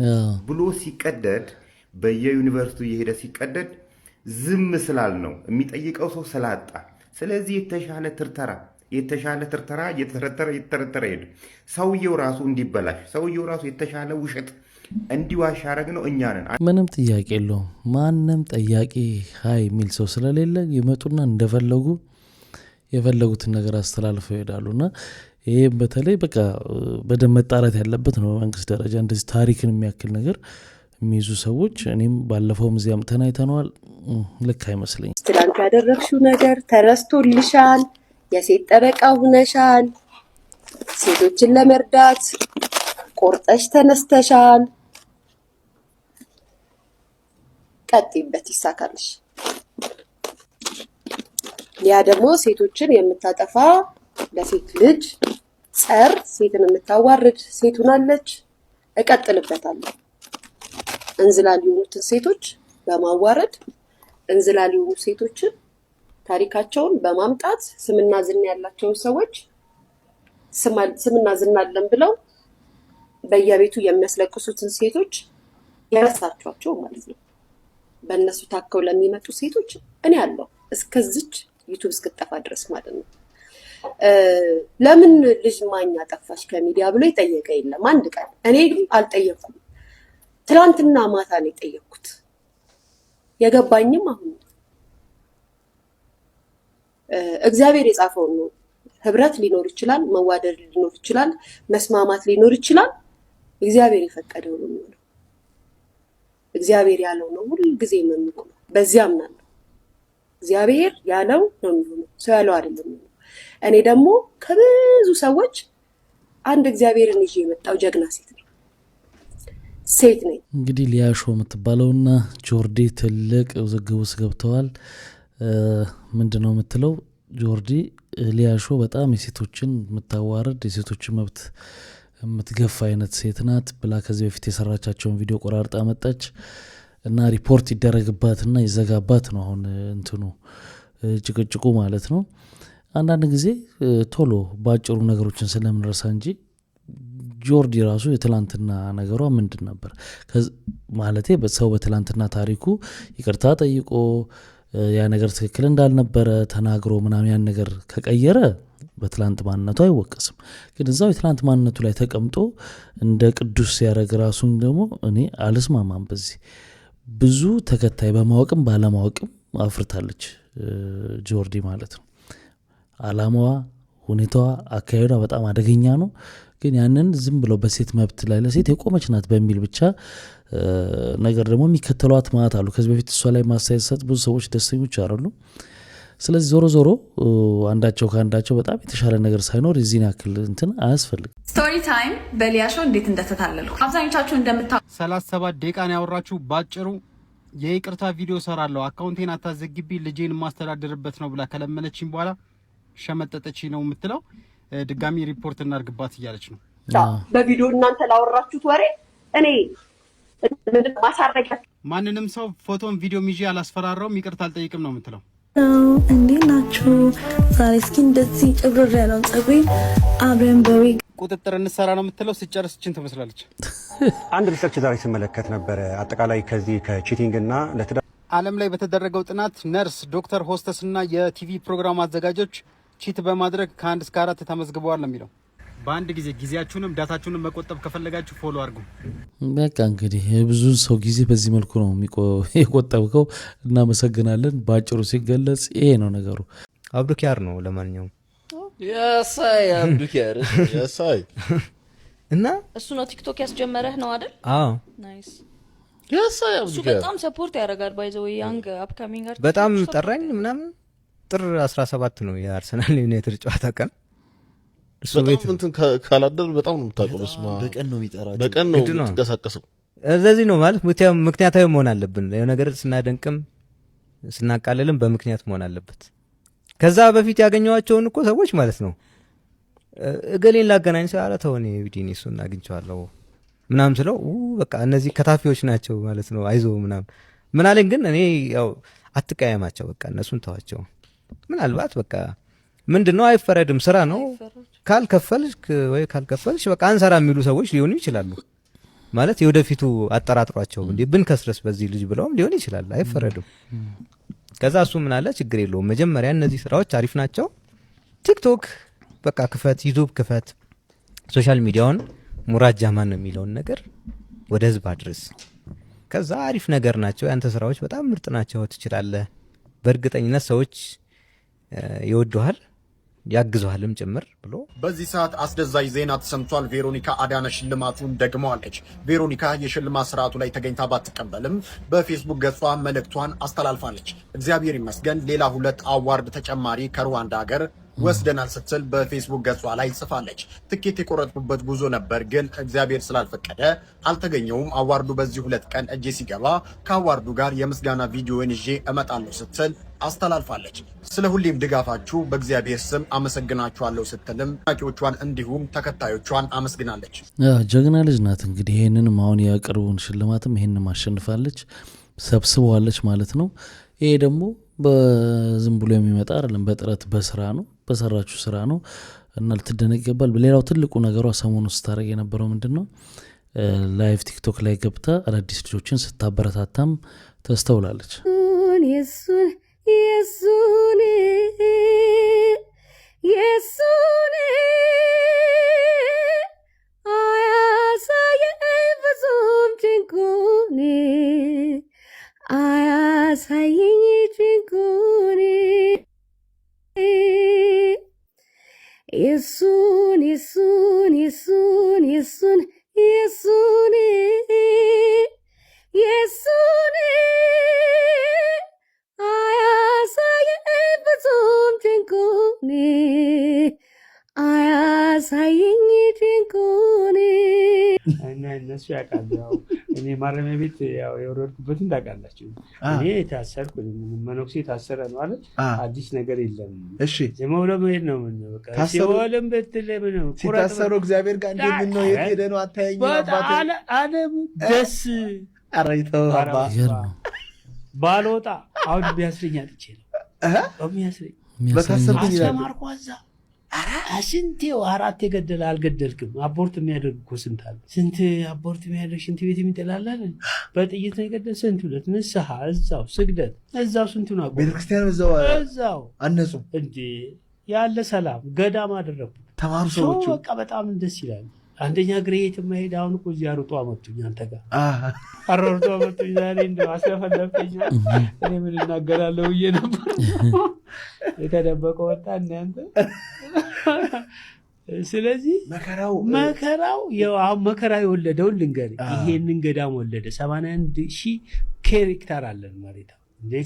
ብሎ ሲቀደድ በየዩኒቨርሲቲው የሄደ ሲቀደድ ዝም ስላል ነው የሚጠይቀው ሰው ስላጣ። ስለዚህ የተሻለ ትርተራ እየተተረተረ ሄደ። ሰውየው ራሱ እንዲበላሽ፣ ሰውየው ራሱ የተሻለ ውሸት እንዲዋሽ ያደረግነው እኛ ነን። ምንም ጥያቄ የለውም። ማንም ጠያቂ ሀይ የሚል ሰው ስለሌለ ይመጡና እንደፈለጉ የፈለጉትን ነገር አስተላልፈው ይሄዳሉና ይሄ በተለይ በቃ በደንብ መጣራት ያለበት ነው። በመንግስት ደረጃ እንደዚህ ታሪክን የሚያክል ነገር የሚይዙ ሰዎች እኔም ባለፈውም እዚያም ተናይተነዋል። ልክ አይመስለኝም። ትላንት ያደረግሽው ነገር ተረስቶልሻል። የሴት ጠበቃ ሁነሻል። ሴቶችን ለመርዳት ቆርጠሽ ተነስተሻል። ቀጥይበት፣ ይሳካልሽ። ያ ደግሞ ሴቶችን የምታጠፋ ለሴት ልጅ ጸር ሴትን የምታዋርድ ሴት ሆናለች። እቀጥልበታለሁ። እንዝላል የሆኑትን ሴቶች በማዋረድ እንዝላል የሆኑ ሴቶችን ታሪካቸውን በማምጣት ስምና ዝና ያላቸውን ሰዎች ስምና ዝና አለን ብለው በየቤቱ የሚያስለቅሱትን ሴቶች የረሳቸዋቸው ማለት ነው። በእነሱ ታከው ለሚመጡ ሴቶች እኔ አለው እስከዚች ዩቲዩብ እስክጠፋ ድረስ ማለት ነው። ለምን ልጅ ማኛ ጠፋሽ ከሚዲያ ብሎ የጠየቀ የለም አንድ ቀን። እኔ ግን አልጠየቅኩም። ትላንትና ማታ ነው የጠየቅኩት። የገባኝም አሁን እግዚአብሔር የጻፈው ነው። ህብረት ሊኖር ይችላል፣ መዋደድ ሊኖር ይችላል፣ መስማማት ሊኖር ይችላል። እግዚአብሔር የፈቀደው ነው የሚሆነው። እግዚአብሔር ያለው ነው ሁሉ ጊዜ የሚሆነው። በዚያ አምናለሁ። እግዚአብሔር ያለው ነው የሚሆነው፣ ሰው ያለው አይደለም የሚሆነው። እኔ ደግሞ ከብዙ ሰዎች አንድ እግዚአብሔርን ይዤ የመጣው ጀግና ሴት ነኝ። እንግዲህ ሊያሾ የምትባለውና ጆርዲ ትልቅ ውዝግብ ውስጥ ገብተዋል። ምንድነው የምትለው ጆርዲ? ሊያሾ በጣም የሴቶችን የምታዋርድ የሴቶችን መብት የምትገፋ አይነት ሴት ናት ብላ ከዚህ በፊት የሰራቻቸውን ቪዲዮ ቆራርጣ መጣች እና ሪፖርት ይደረግባትና ይዘጋባት ነው አሁን እንትኑ ጭቅጭቁ ማለት ነው። አንዳንድ ጊዜ ቶሎ ባጭሩ ነገሮችን ስለምንረሳ እንጂ ጆርዲ ራሱ የትላንትና ነገሯ ምንድን ነበር ማለቴ ሰው በትላንትና ታሪኩ ይቅርታ ጠይቆ ያ ነገር ትክክል እንዳልነበረ ተናግሮ ምናምን ያን ነገር ከቀየረ በትላንት ማንነቱ አይወቀስም። ግን እዛው የትላንት ማንነቱ ላይ ተቀምጦ እንደ ቅዱስ ሲያደርግ ራሱን ደግሞ እኔ አልስማማም። በዚህ ብዙ ተከታይ በማወቅም ባለማወቅም አፍርታለች ጆርዲ ማለት ነው። አላማዋ፣ ሁኔታዋ፣ አካሄዷ በጣም አደገኛ ነው። ግን ያንን ዝም ብለው በሴት መብት ላይ ለሴት የቆመች ናት በሚል ብቻ ነገር ደግሞ የሚከተሏት ማለት አሉ። ከዚህ በፊት እሷ ላይ ማስተያየት ሰጥ ብዙ ሰዎች ደስተኞች አይደሉ። ስለዚህ ዞሮ ዞሮ አንዳቸው ከአንዳቸው በጣም የተሻለ ነገር ሳይኖር የዚህን ያክል እንትን አያስፈልግም። ስቶሪ ታይም በሊያሾ እንዴት እንደተታለልኩ አብዛኞቻችሁ 37 ደቂቃ ነው ያወራችሁ። ባጭሩ የይቅርታ ቪዲዮ ሰራለሁ አካውንቴን አታዘግቢ ልጄን ማስተዳደርበት ነው ብላ ከለመነችኝ በኋላ ሸመጠጠች ነው የምትለው። ድጋሚ ሪፖርት እናርግባት እያለች ነው። በቪዲዮ እናንተ ላወራችሁት ወሬ እኔ ማሳረጊያ ማንንም ሰው ፎቶን ቪዲዮ ይዤ አላስፈራራውም ይቅርታ አልጠይቅም ነው የምትለው። እንዴት ናችሁ? ዛሬ እስኪ እንደዚህ ጭብር ያለው ፀጉሬን አብረን በዊግ ቁጥጥር እንሰራ ነው የምትለው። ሲጨርስ እችን ትመስላለች። አንድ ሪሰርች ዛሬ ስመለከት ነበረ አጠቃላይ ከዚህ ከቺቲንግ እና ለትዳር ዓለም ላይ በተደረገው ጥናት ነርስ፣ ዶክተር፣ ሆስተስ እና የቲቪ ፕሮግራም አዘጋጆች ቺት በማድረግ ከ1 እስከ 4 ተመዝግበዋል ነው የሚለው። በአንድ ጊዜ ጊዜያችሁንም ዳታችሁንም መቆጠብ ከፈለጋችሁ ፎሎ አድርጉ። በቃ እንግዲህ ብዙ ሰው ጊዜ በዚህ መልኩ ነው የቆጠብከው። እናመሰግናለን። በአጭሩ ሲገለጽ ይሄ ነው ነገሩ። አብዱኪያር ነው ለማንኛውም ያሳይ አብዱኪያር ያሳይ እና እሱ ነው ቲክቶክ ያስጀመረህ ነው አይደል? አዎ ናይስ። ያሳይ እሱ በጣም ሰፖርት ያደርጋል። ባይ ዘ ዌይ ያንግ አፕካሚንግ አርቲስት በጣም ጠራኝ ምናምን። ጥር 17 ነው የአርሰናል ዩናይትድ ጨዋታ ቀን። እሱ ቤት እንትን ካላደር በጣም ነው የምታውቀው። በስማ በቀን ነው የሚጠራው፣ በቀን ነው የምትንቀሳቀሰው። ስለዚህ ነው ማለት ምክንያታዊ መሆን አለብን። የሆነ ነገር ስናደንቅም ስናቃልልም በምክንያት መሆን አለበት። ከዛ በፊት ያገኘዋቸውን እኮ ሰዎች ማለት ነው እገሌን ላገናኝ ሰው አለ ተወኔ ቪዲኒ እሱን አግኝቼዋለሁ ምናምን ስለው በቃ እነዚህ ከታፊዎች ናቸው ማለት ነው አይዞ ምናምን ምን አለኝ። ግን እኔ ያው አትቀያማቸው፣ በቃ እነሱን ተዋቸው። ምናልባት በቃ ምንድነው አይፈረድም፣ ስራ ነው። ካልከፈልሽ ወይ ካልከፈልሽ በቃ አንሰራ የሚሉ ሰዎች ሊሆኑ ይችላሉ። ማለት የወደፊቱ አጠራጥሯቸው እንዴ ብንከስረስ በዚህ ልጅ ብለውም ሊሆን ይችላል። አይፈረድም። ከዛ እሱ ምን አለ ችግር የለውም መጀመሪያ እነዚህ ስራዎች አሪፍ ናቸው። ቲክቶክ በቃ ክፈት፣ ዩቲዩብ ክፈት፣ ሶሻል ሚዲያውን ሙራድ ጃማን ነው የሚለውን ነገር ወደ ህዝብ አድርስ። ከዛ አሪፍ ነገር ናቸው ያንተ ስራዎች በጣም ምርጥ ናቸው፣ ትችላለህ። በእርግጠኝነት ሰዎች ይወዱሃል ያግዙሃልም ጭምር ብሎ በዚህ ሰዓት አስደዛይ ዜና ተሰምቷል። ቬሮኒካ አዳነ ሽልማቱን ደግመዋለች። ቬሮኒካ የሽልማት ስርዓቱ ላይ ተገኝታ ባትቀበልም በፌስቡክ ገጿ መልእክቷን አስተላልፋለች። እግዚአብሔር ይመስገን ሌላ 2 አዋርድ ተጨማሪ ከሩዋንዳ ሀገር ወስደናል ስትል በፌስቡክ ገጿ ላይ ጽፋለች። ትኬት የቆረጥኩበት ጉዞ ነበር፣ ግን እግዚአብሔር ስላልፈቀደ አልተገኘውም። አዋርዱ በዚህ 2 ቀን እጄ ሲገባ ከአዋርዱ ጋር የምስጋና ቪዲዮን ይዤ እመጣለሁ ስትል አስተላልፋለች። ስለ ሁሌም ድጋፋችሁ በእግዚአብሔር ስም አመሰግናችኋለሁ ስትልም ታቂዎቿን እንዲሁም ተከታዮቿን አመስግናለች። ጀግና ልጅ ናት። እንግዲህ ይሄንንም አሁን ያቀርቡን ሽልማትም ይሄንንም አሸንፋለች፣ ሰብስበዋለች ማለት ነው። ይሄ ደግሞ በዝም ብሎ የሚመጣ አይደለም፣ በጥረት በስራ ነው፣ በሰራችሁ ስራ ነው እና ልትደነቅ ይገባል። ሌላው ትልቁ ነገሯ ሰሞኑ ስታደርግ የነበረው ምንድነው ላይቭ ቲክቶክ ላይ ገብታ አዳዲስ ልጆችን ስታበረታታም ተስተውላለች። የሱን አያሳየኝ ፍጹም ጭንቁን አያሳየኝ ጭንቁን የሱን አያሳየኝ ፍጹም ጭንቁን አያሳየኝ ጭንቁን እና እነሱ ያውቃሉ። ያው እኔ ማረሚያ ቤት ያው የወረድኩበትን ታውቃላችሁ። እኔ ታሰርኩ፣ መነኩሴ ታሰረ ነው አይደል? አዲስ ነገር የለም። እሺ ዘመውለ መሄድ ነው። ምን በቃ ሲወለም በትለም ነው ሲታሰሩ እግዚአብሔር ጋር እንዴት ነው የሄደ ነው አታየኝ አባቴ አለም ደስ አረይተው አባ ባልወጣ አሁን ቢያስረኝ አጥቼ ነው የሚያስረኝ በታሰርኩኝ ይላል አስተማርኳዛ ስንት 4 የገደለ አልገደልክም። አቦርት የሚያደርግ እኮ ስንት አለ። ስንት አቦርት የሚያደርግ ሽንት ቤት የሚጠላላል በጥይት ነው የገደል። ስንት ሁለት ንስሐ እዛው ስግደት እዛው ስንቱ ነው ቤተክርስቲያን እዛው አነጹ እንዴ ያለ ሰላም ገዳም አደረጉ። ተማሩ ሰዎች በቃ በጣም ደስ ይላል። አንደኛ ግሬት የማይሄድ አሁን እኮ እዚህ አሩጦ አመጡኝ። አንተ ጋር አሩጦ አመጡኝ። ዛሬ እንደው አስለፈለፈኝ። እኔ ምን እናገራለሁ ብዬ ነበር። የተደበቀው ወጣ እናንተ። ስለዚህ መከራው ያው አሁን መከራ የወለደውን ልንገርህ። ይሄንን ገዳም ወለደ። 81,000 ሄክታር አለን መሬት።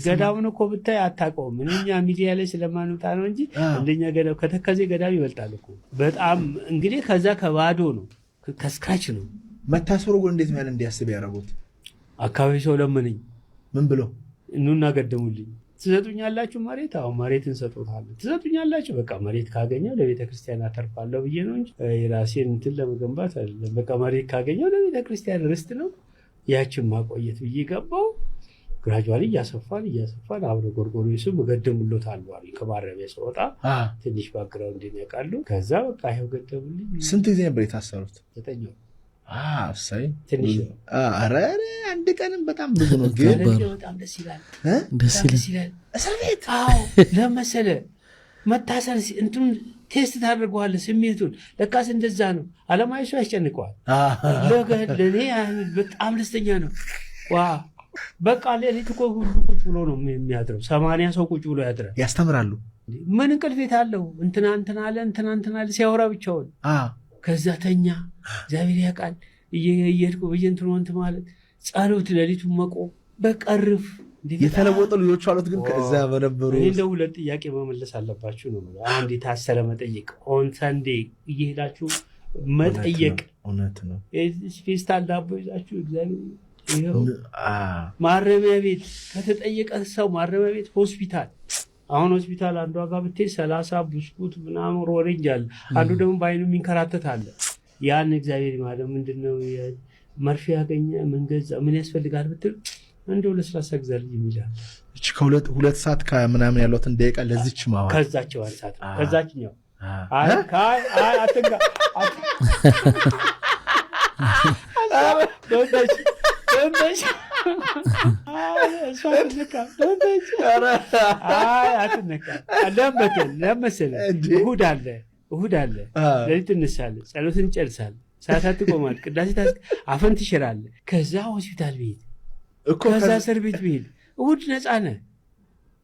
ገዳሙን እኮ ብታይ አታውቀውም። እኛ ሚዲያ ላይ ስለማንወጣ ነው እንጂ አንደኛ ገዳም ከተከዜ ገዳም ይበልጣል እኮ በጣም። እንግዲህ ከዛ ከባዶ ነው ከስካች ነው መታሰሩ። ግን እንዴት ማለት እንዲያስብ ያደረጉት አካባቢ ሰው ለምንኝ ምን ብሎ እኑና ገደሙልኝ። ትሰጡኛላችሁ መሬት? አዎ መሬት እንሰጡታለን። ትሰጡኛላችሁ? በቃ መሬት ካገኘው ለቤተ ክርስቲያን አተርፋለሁ ብዬ ነው እንጂ የራሴን እንትን ለመገንባት አይደለም። በቃ መሬት ካገኘው ለቤተ ክርስቲያን ርስት ነው ያችን ማቆየት ብዬ ገባው። ግራጁዋሊ እያሰፋን አብረ ጎርጎርዮስም ገደሙሎታል አሉ ከማረሚያ ሲወጣ ትንሽ ባክግራውንድ ያውቃሉ። ከዛ በቃ ይሄው ገደሙልኝ። ስንት ጊዜ ነበር የታሰሩት? 9 ወር። እሰይ ትንሽ ነው። ኧረ አንድ ቀንም በጣም ብዙ ነው። ግን በጣም ደስ ይላል። እስር ቤት ለመሰለ መታሰር እንትን ቴስት ታደርገዋለህ ስሜቱን። ለካስ እንደዛ ነው። አለማዊ ሰው ያስጨንቀዋል። ለእኔ በጣም ደስተኛ ነው። በቃ ሌሊት እኮ ሁሉ ቁጭ ብሎ ነው የሚያድረው። 80 ሰው ቁጭ ብሎ ያድራል። ያስተምራሉ። ምን እንቅልፌት አለው? እንትና አለ ሲያወራ ብቻውን። ከዛ ተኛ። እግዚአብሔር ያውቃል። እየሄድኩ በየእንትኑ እንትን ማለት ጸሎት፣ ሌሊቱን መቆም በቀርፍ የተለወጡ ልጆች አሉት። ግን ከዛ በነበሩ እንደው ሁለት ጥያቄ መመለስ አለባችሁ ነው። አንድ የታሰረ መጠየቅ ኦን ሰንዴ እየሄዳችሁ መጠየቅ። እውነት ነው። ፌስታል ዳቦ ይዛችሁ እግዚአብሔር ማረሚያ ቤት ከተጠየቀ ሰው ማረሚያ ቤት ሆስፒታል። አሁን ሆስፒታል አንዷ ጋር ብትሄድ 30 ብስኩት ምናምን ኦሬንጅ አለ። አንዱ ደግሞ በአይኑ የሚንከራተት አለ። ያን እግዚአብሔር ይማረው ምንድነው መርፌ ያገኘ ምን ገዛ ምን ያስፈልጋል ብትል እንደው ለስላሳ ግዛልኝ ይላል። እቺ ከሁለት ሰዓት ከምናምን ያለውን ደቂቃ ለዚች ማዋ ከዛቸው አንሳት ከዛችኛው አይ አትንጋ ደንበሽ እሑድ አለ ሌሊት እንሳለን፣ ጸሎትን እንጨርሳለን፣ ሰዓታት ትቆማለህ፣ ቅዳሴ አፈን ትሽራለህ። ከዛ ሆስፒታል ቤት ከዛ እስር ቤት ብሄድ እሑድ ነፃ ነህ።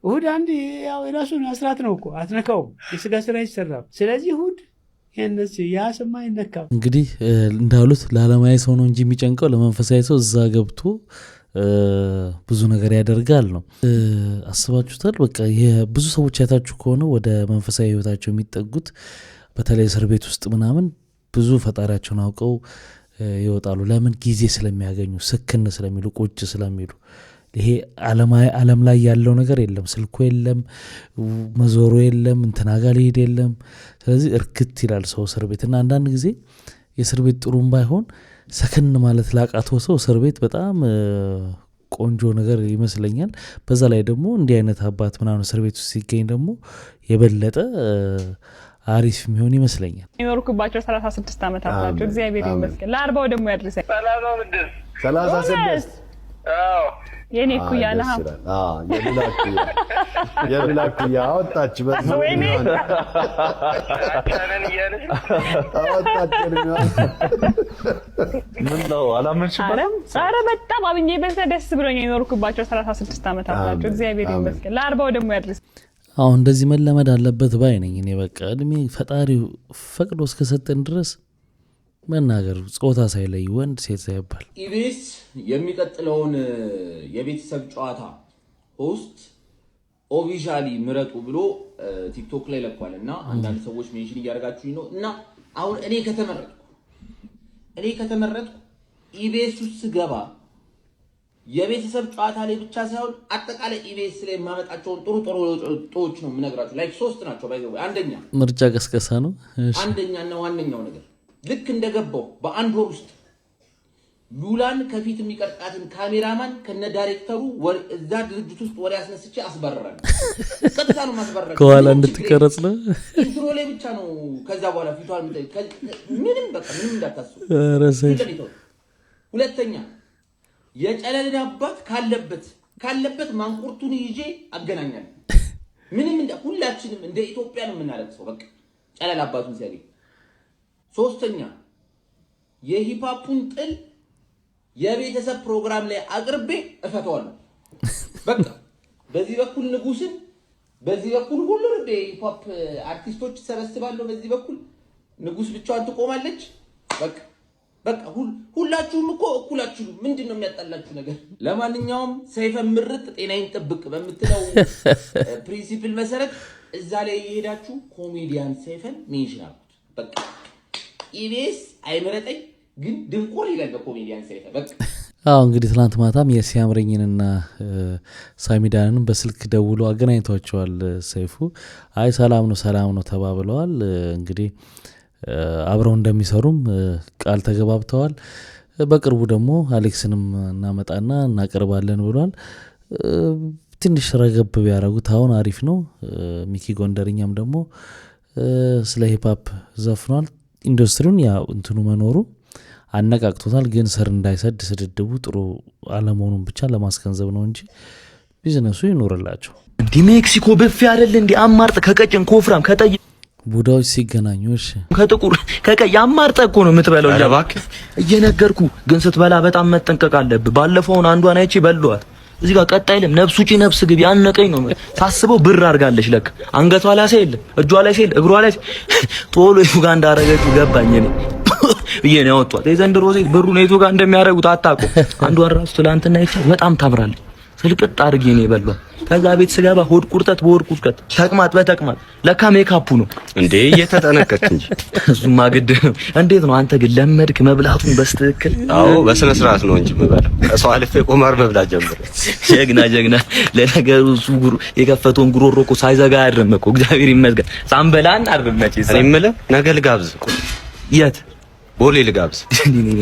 እሑድ አንድ ያው የራሱን አስራት ነው እኮ አትነካውም፣ የስጋ ስራ አይሰራም። ስለዚህ እሑድ ያ ስማ አይነካም። እንግዲህ እንዳሉት ለዓለማዊ ሰው ነው እንጂ የሚጨንቀው ለመንፈሳዊ ሰው እዛ ገብቶ ብዙ ነገር ያደርጋል ነው። አስባችሁታል? በቃ ብዙ ሰዎች ያታችሁ ከሆነ ወደ መንፈሳዊ ህይወታቸው የሚጠጉት በተለይ እስር ቤት ውስጥ ምናምን ብዙ ፈጣሪያቸውን አውቀው ይወጣሉ። ለምን? ጊዜ ስለሚያገኙ፣ ስክን ስለሚሉ፣ ቁጭ ስለሚሉ። ይሄ ዓለም ላይ ያለው ነገር የለም፣ ስልኩ የለም፣ መዞሩ የለም፣ እንትና ጋር ሊሄድ የለም። ስለዚህ እርክት ይላል ሰው እስር ቤት። እና አንዳንድ ጊዜ የእስር ቤት ጥሩም ባይሆን ሰከን ማለት ላቃተው ሰው እስር ቤት በጣም ቆንጆ ነገር ይመስለኛል። በዛ ላይ ደግሞ እንዲህ አይነት አባት ምናምን እስር ቤት ውስጥ ሲገኝ ደግሞ የበለጠ አሪፍ የሚሆን ይመስለኛል። የኖርኩባቸው 36 ዓመታት ናቸው። እግዚአብሔር ይመስገን። ለ40 ደግሞ ያድርሰኝ። 36 የኔ ኩያ ነህ። የብላኩያ አወጣች ወይኔ ምን ነው አላመንሽም? ኧረ በጣም አብኜ ደስ ብሎኝ የኖርኩባቸው 36 ዓመታት ናቸው። እግዚአብሔር ይመስገን። ለ40 ደግሞ ያድርሰኝ። አሁን እንደዚህ መለመድ አለበት ባይ ነኝ እኔ። በቃ እድሜ ፈጣሪው ፈቅዶ እስከሰጠን ድረስ መናገር ጾታ ሳይለይ ወንድ ሴት ሳይባል። ኢቢኤስ የሚቀጥለውን የቤተሰብ ጨዋታ ሆስት ኦፊሻሊ ምረጡ ብሎ ቲክቶክ ላይ ለቋል እና አንዳንድ ሰዎች ሜንሽን እያደረጋችሁኝ ነው። እና አሁን እኔ ከተመረጥኩ ኢቢኤስ ውስጥ ስገባ የቤተሰብ ጨዋታ ላይ ብቻ ሳይሆን አጠቃላይ ኢቢኤስ ላይ የማመጣቸውን ጥሩ ጦዎች ነው የምነግራችሁ። ላይክ 3 ናቸው። ባይዘው አንደኛ ምርጫ ቀስቀሳ ነው። አንደኛና ዋነኛው ነገር ልክ እንደገባው በአንድ ወር ውስጥ ሉላን ከፊት የሚቀርጣትን ካሜራማን ከነ ዳይሬክተሩ እዛ ድርጅት ውስጥ ወሬ አስነስቼ አስባረራለሁ። ቀጥታ ነው ማስባረራለሁ። ከኋላ እንድትቀረጽ ነው። ኢንትሮ ላይ ብቻ ነው። ከዛ በኋላ ፊቷን ምንም እንዳታስቡ። ሁለተኛ የጨለልን አባት ካለበት ማንቁርቱን ይዤ አገናኛለሁ። ምንም ሁላችንም እንደ ኢትዮጵያ ነው የምናለቅሰው። በቃ ጨለል አባቱን ሲያገኝ። ሶስተኛ የሂፓፑን ጥል የቤተሰብ ፕሮግራም ላይ አቅርቤ እፈተዋለሁ። በቃ በዚህ በኩል ንጉስን፣ በዚህ በኩል ሁሉንም የሂፓፕ አርቲስቶች ሰበስባለሁ። በዚህ በኩል ንጉስ ብቻዋን ትቆማለች። በቃ ሁላችሁም እኮ እኩላችሁ ምንድነው የሚያጣላችሁ ነገር? ለማንኛውም ሰይፈ ምርጥ ጤናዬን ጥብቅ በምትለው ፕሪንሲፕል መሰረት እዛ ላይ የሄዳችሁ ኮሜዲያን ሰይፈን ሜንሽን አድርጉት። በቃ ኢቢኤስ አይመረጠኝ ግን ድንቆር ይላል በኮሜዲያን ሰይፈ። በቃ እንግዲህ ትናንት ማታም የሲያምረኝንና ሳሚዳንን በስልክ ደውሎ አገናኝቷቸዋል ሰይፉ። አይ ሰላም ነው ተባብለዋል። እንግዲህ አብረው እንደሚሰሩም ቃል ተገባብተዋል። በቅርቡ ደግሞ አሌክስንም እናመጣና እናቀርባለን ብሏል። ትንሽ ረገብ ቢያደርጉት አሁን አሪፍ ነው። ሚኪ ጎንደርኛም ደግሞ ስለ ሂፓፕ ዘፍኗል። ኢንዱስትሪውን ያ እንትኑ መኖሩ አነቃቅቶታል። ግን ስር እንዳይሰድ ስድድቡ ጥሩ አለመሆኑን ብቻ ለማስገንዘብ ነው እንጂ ቢዝነሱ ይኖርላቸው። ሜክሲኮ በፊ አይደል እንዴ አማርጥ ከቀጭን ኮፍራም ከጠይ ቡዳዎች ሲገናኙ እሺ ከጥቁር ከቀይ አማርጥ እኮ ነው የምትበለው። ለባክ እየነገርኩ ግን ስትበላ በጣም መጠንቀቅ አለብህ። ባለፈውን አንዷን አይቼ በሏት እዚህ ጋር ቀጣይለም ነፍስ ውጪ ነፍስ ግቢ ያነቀኝ ነው ታስበው ብር አርጋለች ለክ አንገቷ ላይ ሳይል እጇ ላይ ሳይል እግሯ ላይ ቶሎ ዩጋንዳ አረገችው ገባኝ እኔ ይሄን ያወጣው የዘንድሮ ሴት ብሩን የቱ ጋር እንደሚያረጉት አጣቁ። አንዷን ራሱ ትላንትና አይቼ በጣም ታምራለች ስልቅጥ አርጌ ነው የበሏት። ከዛ ቤት ስገባ ሆድ ቁርጠት በሆድ ቁርጠት ተቅማጥ በተቅማጥ ለካ ሜካፑ ነው እንዴ እየተጠነቀቅ እንጂ እሱማ ግድ ነው። እንዴት ነው አንተ ግን ለመድክ መብላቱን በስትክክል? አዎ በስነ ስርዓት ነው እንጂ መብላት እሷ አልፌ ቁማር መብላት ጀምረ። ጀግና ለነገሩ እሱ ጉሩ የከፈተውን ጉሮሮ እኮ ሳይዘጋ ያድርም እኮ እግዚአብሔር ይመስገን። ሳምበላን አድርመጪ እኔ የምልህ ነገ ልጋብዝ እኮ የት ቦሌ ልጋብዝ።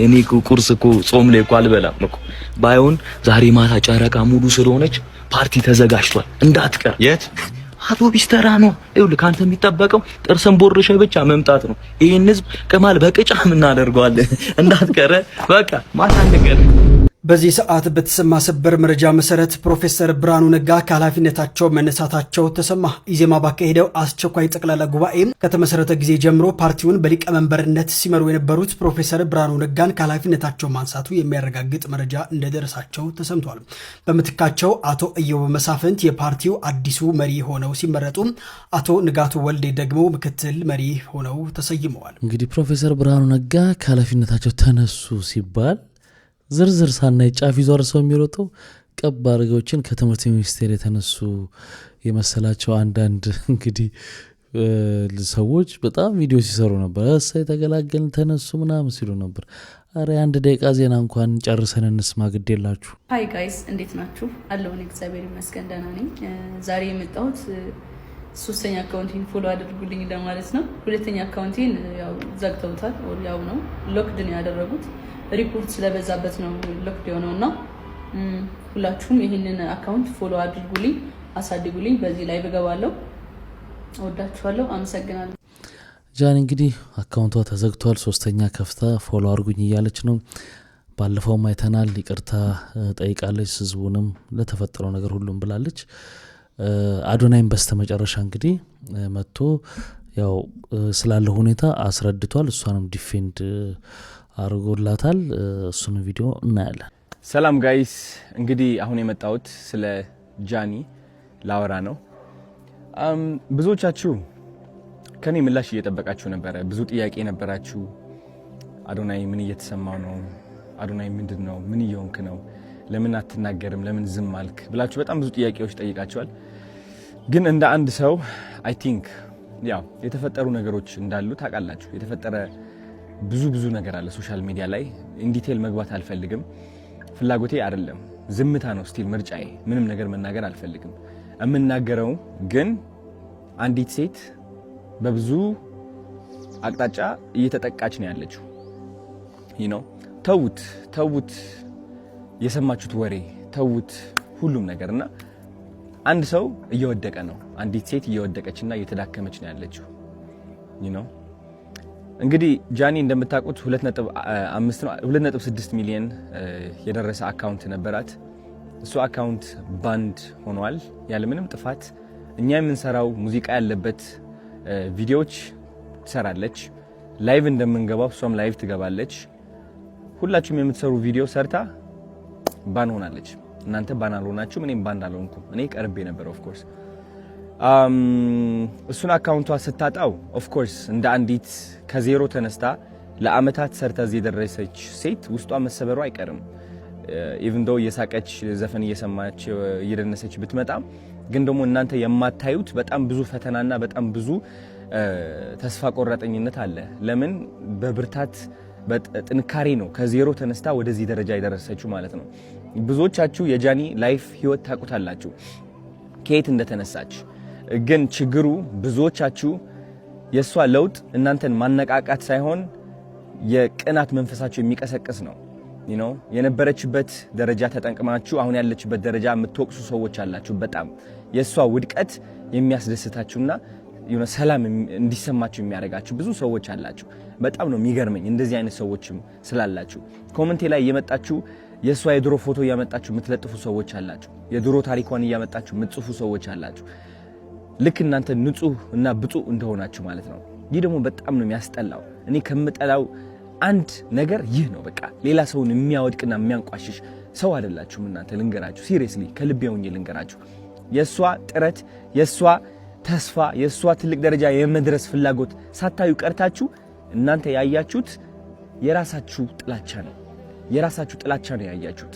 እኔ ቁርስ እኮ ጾም ላይ እኮ አልበላም እኮ። ባይሆን ዛሬ ማታ ጨረቃ ሙሉ ስለሆነች ፓርቲ ተዘጋጅቷል እንዳትቀር። የት? አውቶቢስ ተራ ነው። ይኸውልህ ካንተ የሚጠበቀው ጥርስን ቦርሸ ብቻ መምጣት ነው። ይሄን ህዝብ ቅማል በቅጫ እናደርገዋለን። እንዳትቀር በቃ ማታ እንገናኝ። በዚህ ሰዓት በተሰማ ሰበር መረጃ መሰረት ፕሮፌሰር ብርሃኑ ነጋ ከኃላፊነታቸው መነሳታቸው ተሰማ። ኢዜማ ባካሄደው አስቸኳይ ጠቅላላ ጉባኤ ከተመሰረተ ጊዜ ጀምሮ ፓርቲውን በሊቀመንበርነት ሲመሩ የነበሩት ፕሮፌሰር ብርሃኑ ነጋን ከኃላፊነታቸው ማንሳቱ የሚያረጋግጥ መረጃ እንደደረሳቸው ተሰምቷል። በምትካቸው አቶ እዮብ መሳፍንት የፓርቲው አዲሱ መሪ ሆነው ሲመረጡ፣ አቶ ንጋቱ ወልዴ ደግሞ ምክትል መሪ ሆነው ተሰይመዋል። እንግዲህ ፕሮፌሰር ብርሃኑ ነጋ ከኃላፊነታቸው ተነሱ ሲባል ዝርዝር ሳናይ ጫፍ ይዞ አርሰው የሚሮጠው ቀብ አድርገዎችን ከትምህርት ሚኒስቴር የተነሱ የመሰላቸው አንዳንድ እንግዲህ ሰዎች በጣም ቪዲዮ ሲሰሩ ነበር። እሰይ ተገላገልን ተነሱ ምናምን ሲሉ ነበር። አረ አንድ ደቂቃ ዜና እንኳን ጨርሰን እንስማ ግድ የላችሁ። ሃይ ጋይስ እንዴት ናችሁ? አለውን እግዚአብሔር ይመስገን ደህና ነኝ። ዛሬ የመጣሁት ሶስተኛ አካውንቴን ፎሎ አድርጉልኝ ለማለት ነው። ሁለተኛ አካውንቴን ያው ዘግተውታል። ያው ነው ሎክድ ነው ያደረጉት። ሪፖርት ስለበዛበት ነው ሎክድ የሆነውና ሁላችሁም ይሄንን አካውንት ፎሎ አድርጉልኝ፣ አሳድጉልኝ። በዚህ ላይ በገባለሁ። ወዳችኋለሁ። አመሰግናለሁ። ጃን እንግዲህ አካውንቷ ተዘግቷል። ሶስተኛ ከፍታ ፎሎ አድርጉኝ እያለች ነው። ባለፈውም አይተናል። ይቅርታ ጠይቃለች። ህዝቡንም ለተፈጠረው ነገር ሁሉም ብላለች። አዶናይም በስተመጨረሻ እንግዲህ መጥቶ ያው ስላለው ሁኔታ አስረድቷል። እሷንም ዲፌንድ አርጎላታል። እሱን ቪዲዮ እናያለን። ሰላም ጋይስ፣ እንግዲህ አሁን የመጣሁት ስለ ጃኒ ላወራ ነው። ብዙዎቻችሁ ከኔ ምላሽ እየጠበቃችሁ ነበረ። ብዙ ጥያቄ ነበራችሁ። አዶናይ ምን እየተሰማው ነው? አዶናይ ምንድነው? ምን እየሆንክ ነው? ለምን አትናገርም? ለምን ዝም አልክ? ብላችሁ በጣም ብዙ ጥያቄዎች ጠይቃችኋል። ግን እንደ አንድ ሰው አይ ቲንክ ያው የተፈጠሩ ነገሮች እንዳሉ ታውቃላችሁ። የተፈጠረ ብዙ ነገር አለ ሶሻል ሚዲያ ላይ። ኢንዲቴል መግባት አልፈልግም፣ ፍላጎቴ አይደለም። ዝምታ ነው ስቲል ምርጫዬ። ምንም ነገር መናገር አልፈልግም። የምናገረው ግን አንዲት ሴት በብዙ አቅጣጫ እየተጠቃች ነው ያለችው። ተውት የሰማችሁት ወሬ ተውት ሁሉም ነገርና አንድ ሰው እየወደቀ ነው። አንዲት ሴት እየወደቀችና እየተዳከመች ነው ያለችው። እንግዲህ ጃኒ እንደምታውቁት 2.6 ሚሊዮን የደረሰ አካውንት ነበራት። እሱ አካውንት ባንድ ሆኗል ያለምንም ጥፋት። እኛ የምንሰራው ሙዚቃ ያለበት ቪዲዮዎች ትሰራለች። ላይቭ እንደምንገባው እሷም ላይቭ ትገባለች። ሁላችሁም የምትሰሩ ቪዲዮ ሰርታ ባን ሆናለች። እናንተ ባን አልሆናችሁም፣ እኔም ባን አልሆንኩም። እኔ ቀርቤ ነበር ኦፍ ኮርስ። እሱን አካውንቷ ስታጣው ኦፍ ኮርስ እንደ አንዲት ከዜሮ ተነስታ ለአመታት ሰርታ እዚህ የደረሰች ሴት ውስጧ መሰበሩ አይቀርም። ኢቭን ዶ እየሳቀች ዘፈን እየሰማች እየደነሰች ብትመጣም ግን ደግሞ እናንተ የማታዩት በጣም ብዙ ፈተናና በጣም ብዙ ተስፋ ቆራጠኝነት አለ። ለምን በብርታት በጥንካሬ ነው ከዜሮ ተነስታ ወደዚህ ደረጃ የደረሰችው ማለት ነው። ብዙዎቻችሁ የጃኒ ላይፍ ህይወት ታውቁታላችሁ ከየት እንደተነሳች። ግን ችግሩ ብዙዎቻችሁ የሷ ለውጥ እናንተን ማነቃቃት ሳይሆን የቅናት መንፈሳችሁ የሚቀሰቅስ ነው። የነበረችበት ደረጃ ተጠንቅማችሁ አሁን ያለችበት ደረጃ የምትወቅሱ ሰዎች አላችሁ። በጣም የሷ ውድቀት የሚያስደስታችሁና ሰላም እንዲሰማችሁ የሚያደርጋችሁ ብዙ ሰዎች አላችሁ። በጣም ነው የሚገርመኝ እንደዚህ አይነት ሰዎችም ስላላችሁ። ኮሜንቴ ላይ እየመጣችሁ የሷ የድሮ ፎቶ እያመጣችሁ የምትለጥፉ ሰዎች አላችሁ። የድሮ ታሪኳን እያመጣችሁ የምትጽፉ ሰዎች አላችሁ። ልክ እናንተ ንጹህ እና ብፁዕ እንደሆናችሁ ማለት ነው። ይህ ደግሞ በጣም ነው የሚያስጠላው። እኔ ከምጠላው አንድ ነገር ይህ ነው። በቃ ሌላ ሰውን የሚያወድቅና የሚያንቋሽሽ ሰው አይደላችሁም እናንተ። ልንገራችሁ፣ ሲሪየስሊ ከልቤ ሆኜ ልንገራችሁ። የሷ ጥረት፣ የሷ ተስፋ፣ የሷ ትልቅ ደረጃ የመድረስ ፍላጎት ሳታዩ ቀርታችሁ እናንተ ያያችሁት የራሳችሁ ጥላቻ ነው። የራሳችሁ ጥላቻ ነው ያያችሁት።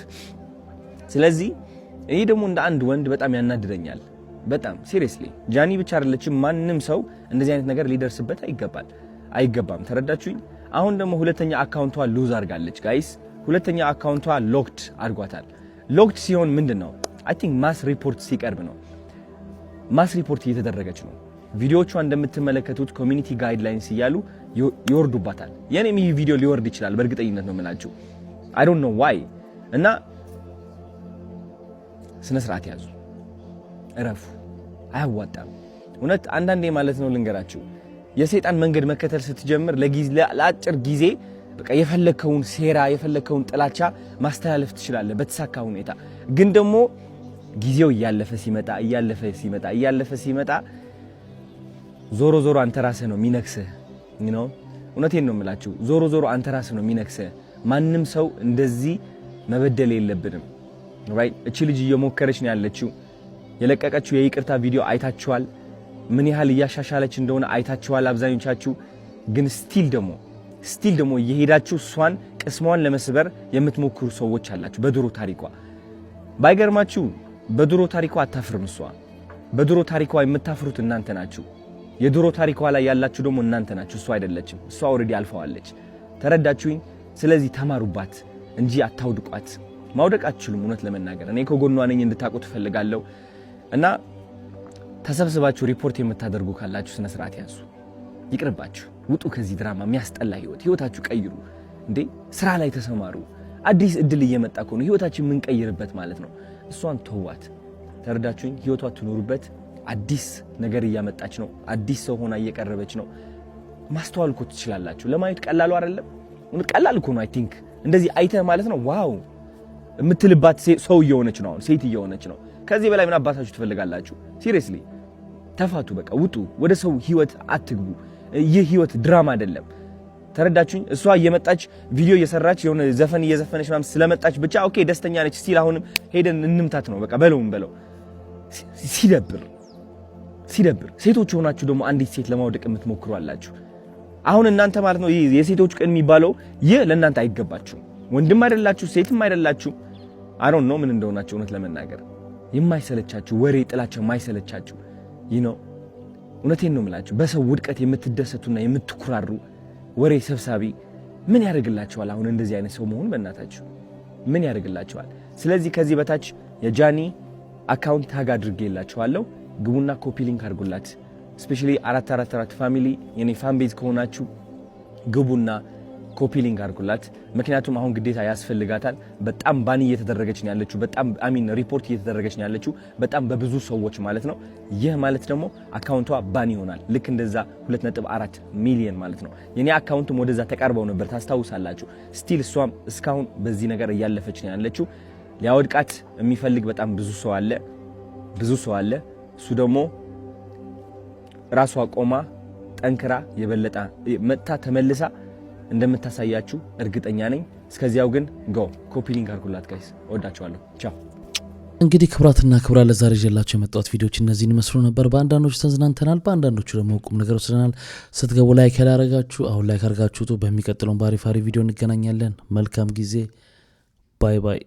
ስለዚህ ይሄ ደግሞ እንደ አንድ ወንድ በጣም ያናድደኛል። በጣም ሲሪየስሊ ጃኒ ብቻ አይደለችም፣ ማንም ሰው እንደዚህ አይነት ነገር ሊደርስበት አይገባም። ተረዳችሁኝ? አሁን ደግሞ ሁለተኛ አካውንቷ ሉዝ አድርጋለች ጋይስ። ሁለተኛ አካውንቷ ሎክድ አድርጓታል። ሎክድ ሲሆን ምንድነው? አይ ቲንክ ማስ ሪፖርት ሲቀርብ ነው። ማስ ሪፖርት እየተደረገች ነው። ቪዲዮቿ እንደምትመለከቱት ኮሚኒቲ ጋይድላይንስ እያሉ ይወርዱባታል። የኔም ይህ ቪዲዮ ሊወርድ ይችላል በእርግጠኝነት ነው የምላችሁ። አይ ዶንት ኖ ዋይ። እና ስነ ስርዓት ያዙ፣ እረፉ። አያዋጣም እውነት። አንዳንዴ ማለት ነው ልንገራችሁ፣ የሰይጣን መንገድ መከተል ስትጀምር ለአጭር ጊዜ በቃ የፈለከውን ሴራ የፈለከውን ጥላቻ ማስተላለፍ ትችላለህ በተሳካ ሁኔታ። ግን ደግሞ ጊዜው እያለፈ ሲመጣ ዞሮ ዞሮ አንተ ራስህ ነው የሚነክስህ። እውነቴን ነው የምላችሁ፣ ዞሮ አንተ ራስህ ነው የሚነክስህ። ማንም ሰው እንደዚህ መበደል የለብንም። ራይት? እቺ ልጅ እየሞከረች ነው ያለችው። የለቀቀችው የይቅርታ ቪዲዮ አይታችኋል። ምን ያህል እያሻሻለች እንደሆነ አይታችኋል አብዛኞቻችሁ። ግን ስቲል ደግሞ እየሄዳችሁ እሷን ቅስሟን ለመስበር የምትሞክሩ ሰዎች አላችሁ። በድሮ ታሪኳ ባይገርማችሁ፣ በድሮ ታሪኳ አታፍርም እሷ። በድሮ ታሪኳ የምታፍሩት እናንተ ናችሁ። የድሮ ታሪኳ ላይ ያላችሁ ደግሞ እናንተ ናችሁ፣ እሷ አይደለችም። እሷ ኦልሬዲ አልፈዋለች። ተረዳችሁኝ? ስለዚህ ተማሩባት እንጂ አታውድቋት። ማውደቅ አትችሉም። እውነት ለመናገር እኔ ከጎኗ ነኝ እንድታውቁ ትፈልጋለሁ። እና ተሰብስባችሁ ሪፖርት የምታደርጉ ካላችሁ ስነ ስርዓት ያዙ። ይቅርባችሁ፣ ውጡ ከዚህ ድራማ። የሚያስጠላ ህይወታችሁ ቀይሩ። እንዴ ስራ ላይ ተሰማሩ። አዲስ እድል እየመጣ ነው፣ ህይወታችሁ የምንቀይርበት ማለት ነው። እሷን ተዋት። ተረዳችሁኝ? ህይወቷ ትኖሩበት። አዲስ ነገር እያመጣች ነው። አዲስ ሰው ሆና እየቀረበች ነው። ማስተዋል እኮ ትችላላችሁ። ለማየት ቀላሉ አይደለም። ቀላል እኮ ነው። አይ ቲንክ እንደዚህ አይተህ ማለት ነው ዋው የምትልባት ሰው እየሆነች ነው። አሁን ሴት እየሆነች ነው። ከዚህ በላይ ምን አባታችሁ ትፈልጋላችሁ? ሲሪየስሊ ተፋቱ። በቃ ውጡ። ወደ ሰው ህይወት አትግቡ። ይህ ህይወት ድራማ አይደለም። ተረዳችሁኝ? እሷ እየመጣች ቪዲዮ እየሰራች የሆነ ዘፈን እየዘፈነች ምናምን ስለመጣች ብቻ ኦኬ ደስተኛ ነች ሲል አሁንም ሄደን እንምታት ነው በቃ። በለው ሲደብር። ሴቶች ሆናችሁ ደግሞ አንዲት ሴት ለማውደቅ የምትሞክሩ አላችሁ። አሁን እናንተ ማለት ነው የሴቶች ቀን የሚባለው ይህ ለእናንተ አይገባችሁም። ወንድም አይደላችሁ፣ ሴትም አይደላችሁ። አይ ዶንት ኖ ምን እንደሆናችሁ እውነት ለመናገር የማይሰለቻችሁ ወሬ ጥላቸው የማይሰለቻችሁ እውነቴን ነው የምላችሁ። በሰው ውድቀት የምትደሰቱና የምትኩራሩ ወሬ ሰብሳቢ ምን ያደርግላችኋል? አሁን እንደዚህ አይነት ሰው መሆን በእናታችሁ ምን ያደርግላችኋል? ስለዚህ ከዚህ በታች የጃኒ አካውንት ታግ አድርጌላችኋለሁ። ግቡና ኮፒ ሊንክ አድርጉላት። ስፔሻሊ 444 ፋሚሊ የኔ ፋን ቤዝ ከሆናችሁ ግቡና ኮፒ ሊንክ አድርጉላት። ምክንያቱም አሁን ግዴታ ያስፈልጋታል። በጣም ባኒ እየተደረገች ነው ያለችው። በጣም ሪፖርት እየተደረገች ነው ያለችው በጣም በብዙ ሰዎች ማለት ነው። ይህ ማለት ደግሞ አካውንቷ ባኒ ይሆናል። ልክ እንደዛ 2.4 ሚሊዮን ማለት ነው። የኔ አካውንትም ወደዛ ተቃርበው ነበር ታስታውሳላችሁ። ስቲል እሷም እስካሁን በዚህ ነገር እያለፈች ነው ያለችው። ሊያወድቃት የሚፈልግ በጣም ብዙ ሰው አለ። እሱ ደግሞ ራሷ ቆማ ጠንክራ የበለጠ መጥታ ተመልሳ እንደምታሳያችሁ እርግጠኛ ነኝ። እስከዚያው ግን ኮፒ ሊንክ አድርጉላት ጋይስ። እወዳችኋለሁ። ቻው። እንግዲህ ክብራትና ክብራ ለዛሬ ይዤላችሁ የመጣሁት ቪዲዮዎች እነዚህን ይመስሉ ነበር። በአንዳንዶቹ ተዝናንተናል፣ በአንዳንዶቹ ደግሞ ቁም ነገር ወስደናል። ስትገቡ ላይክ ያላረጋችሁ አሁን ላይክ አድርጋችሁ በሚቀጥለው ባሪፋሪ ቪዲዮ እንገናኛለን። መልካም ጊዜ። ባይ ባይ።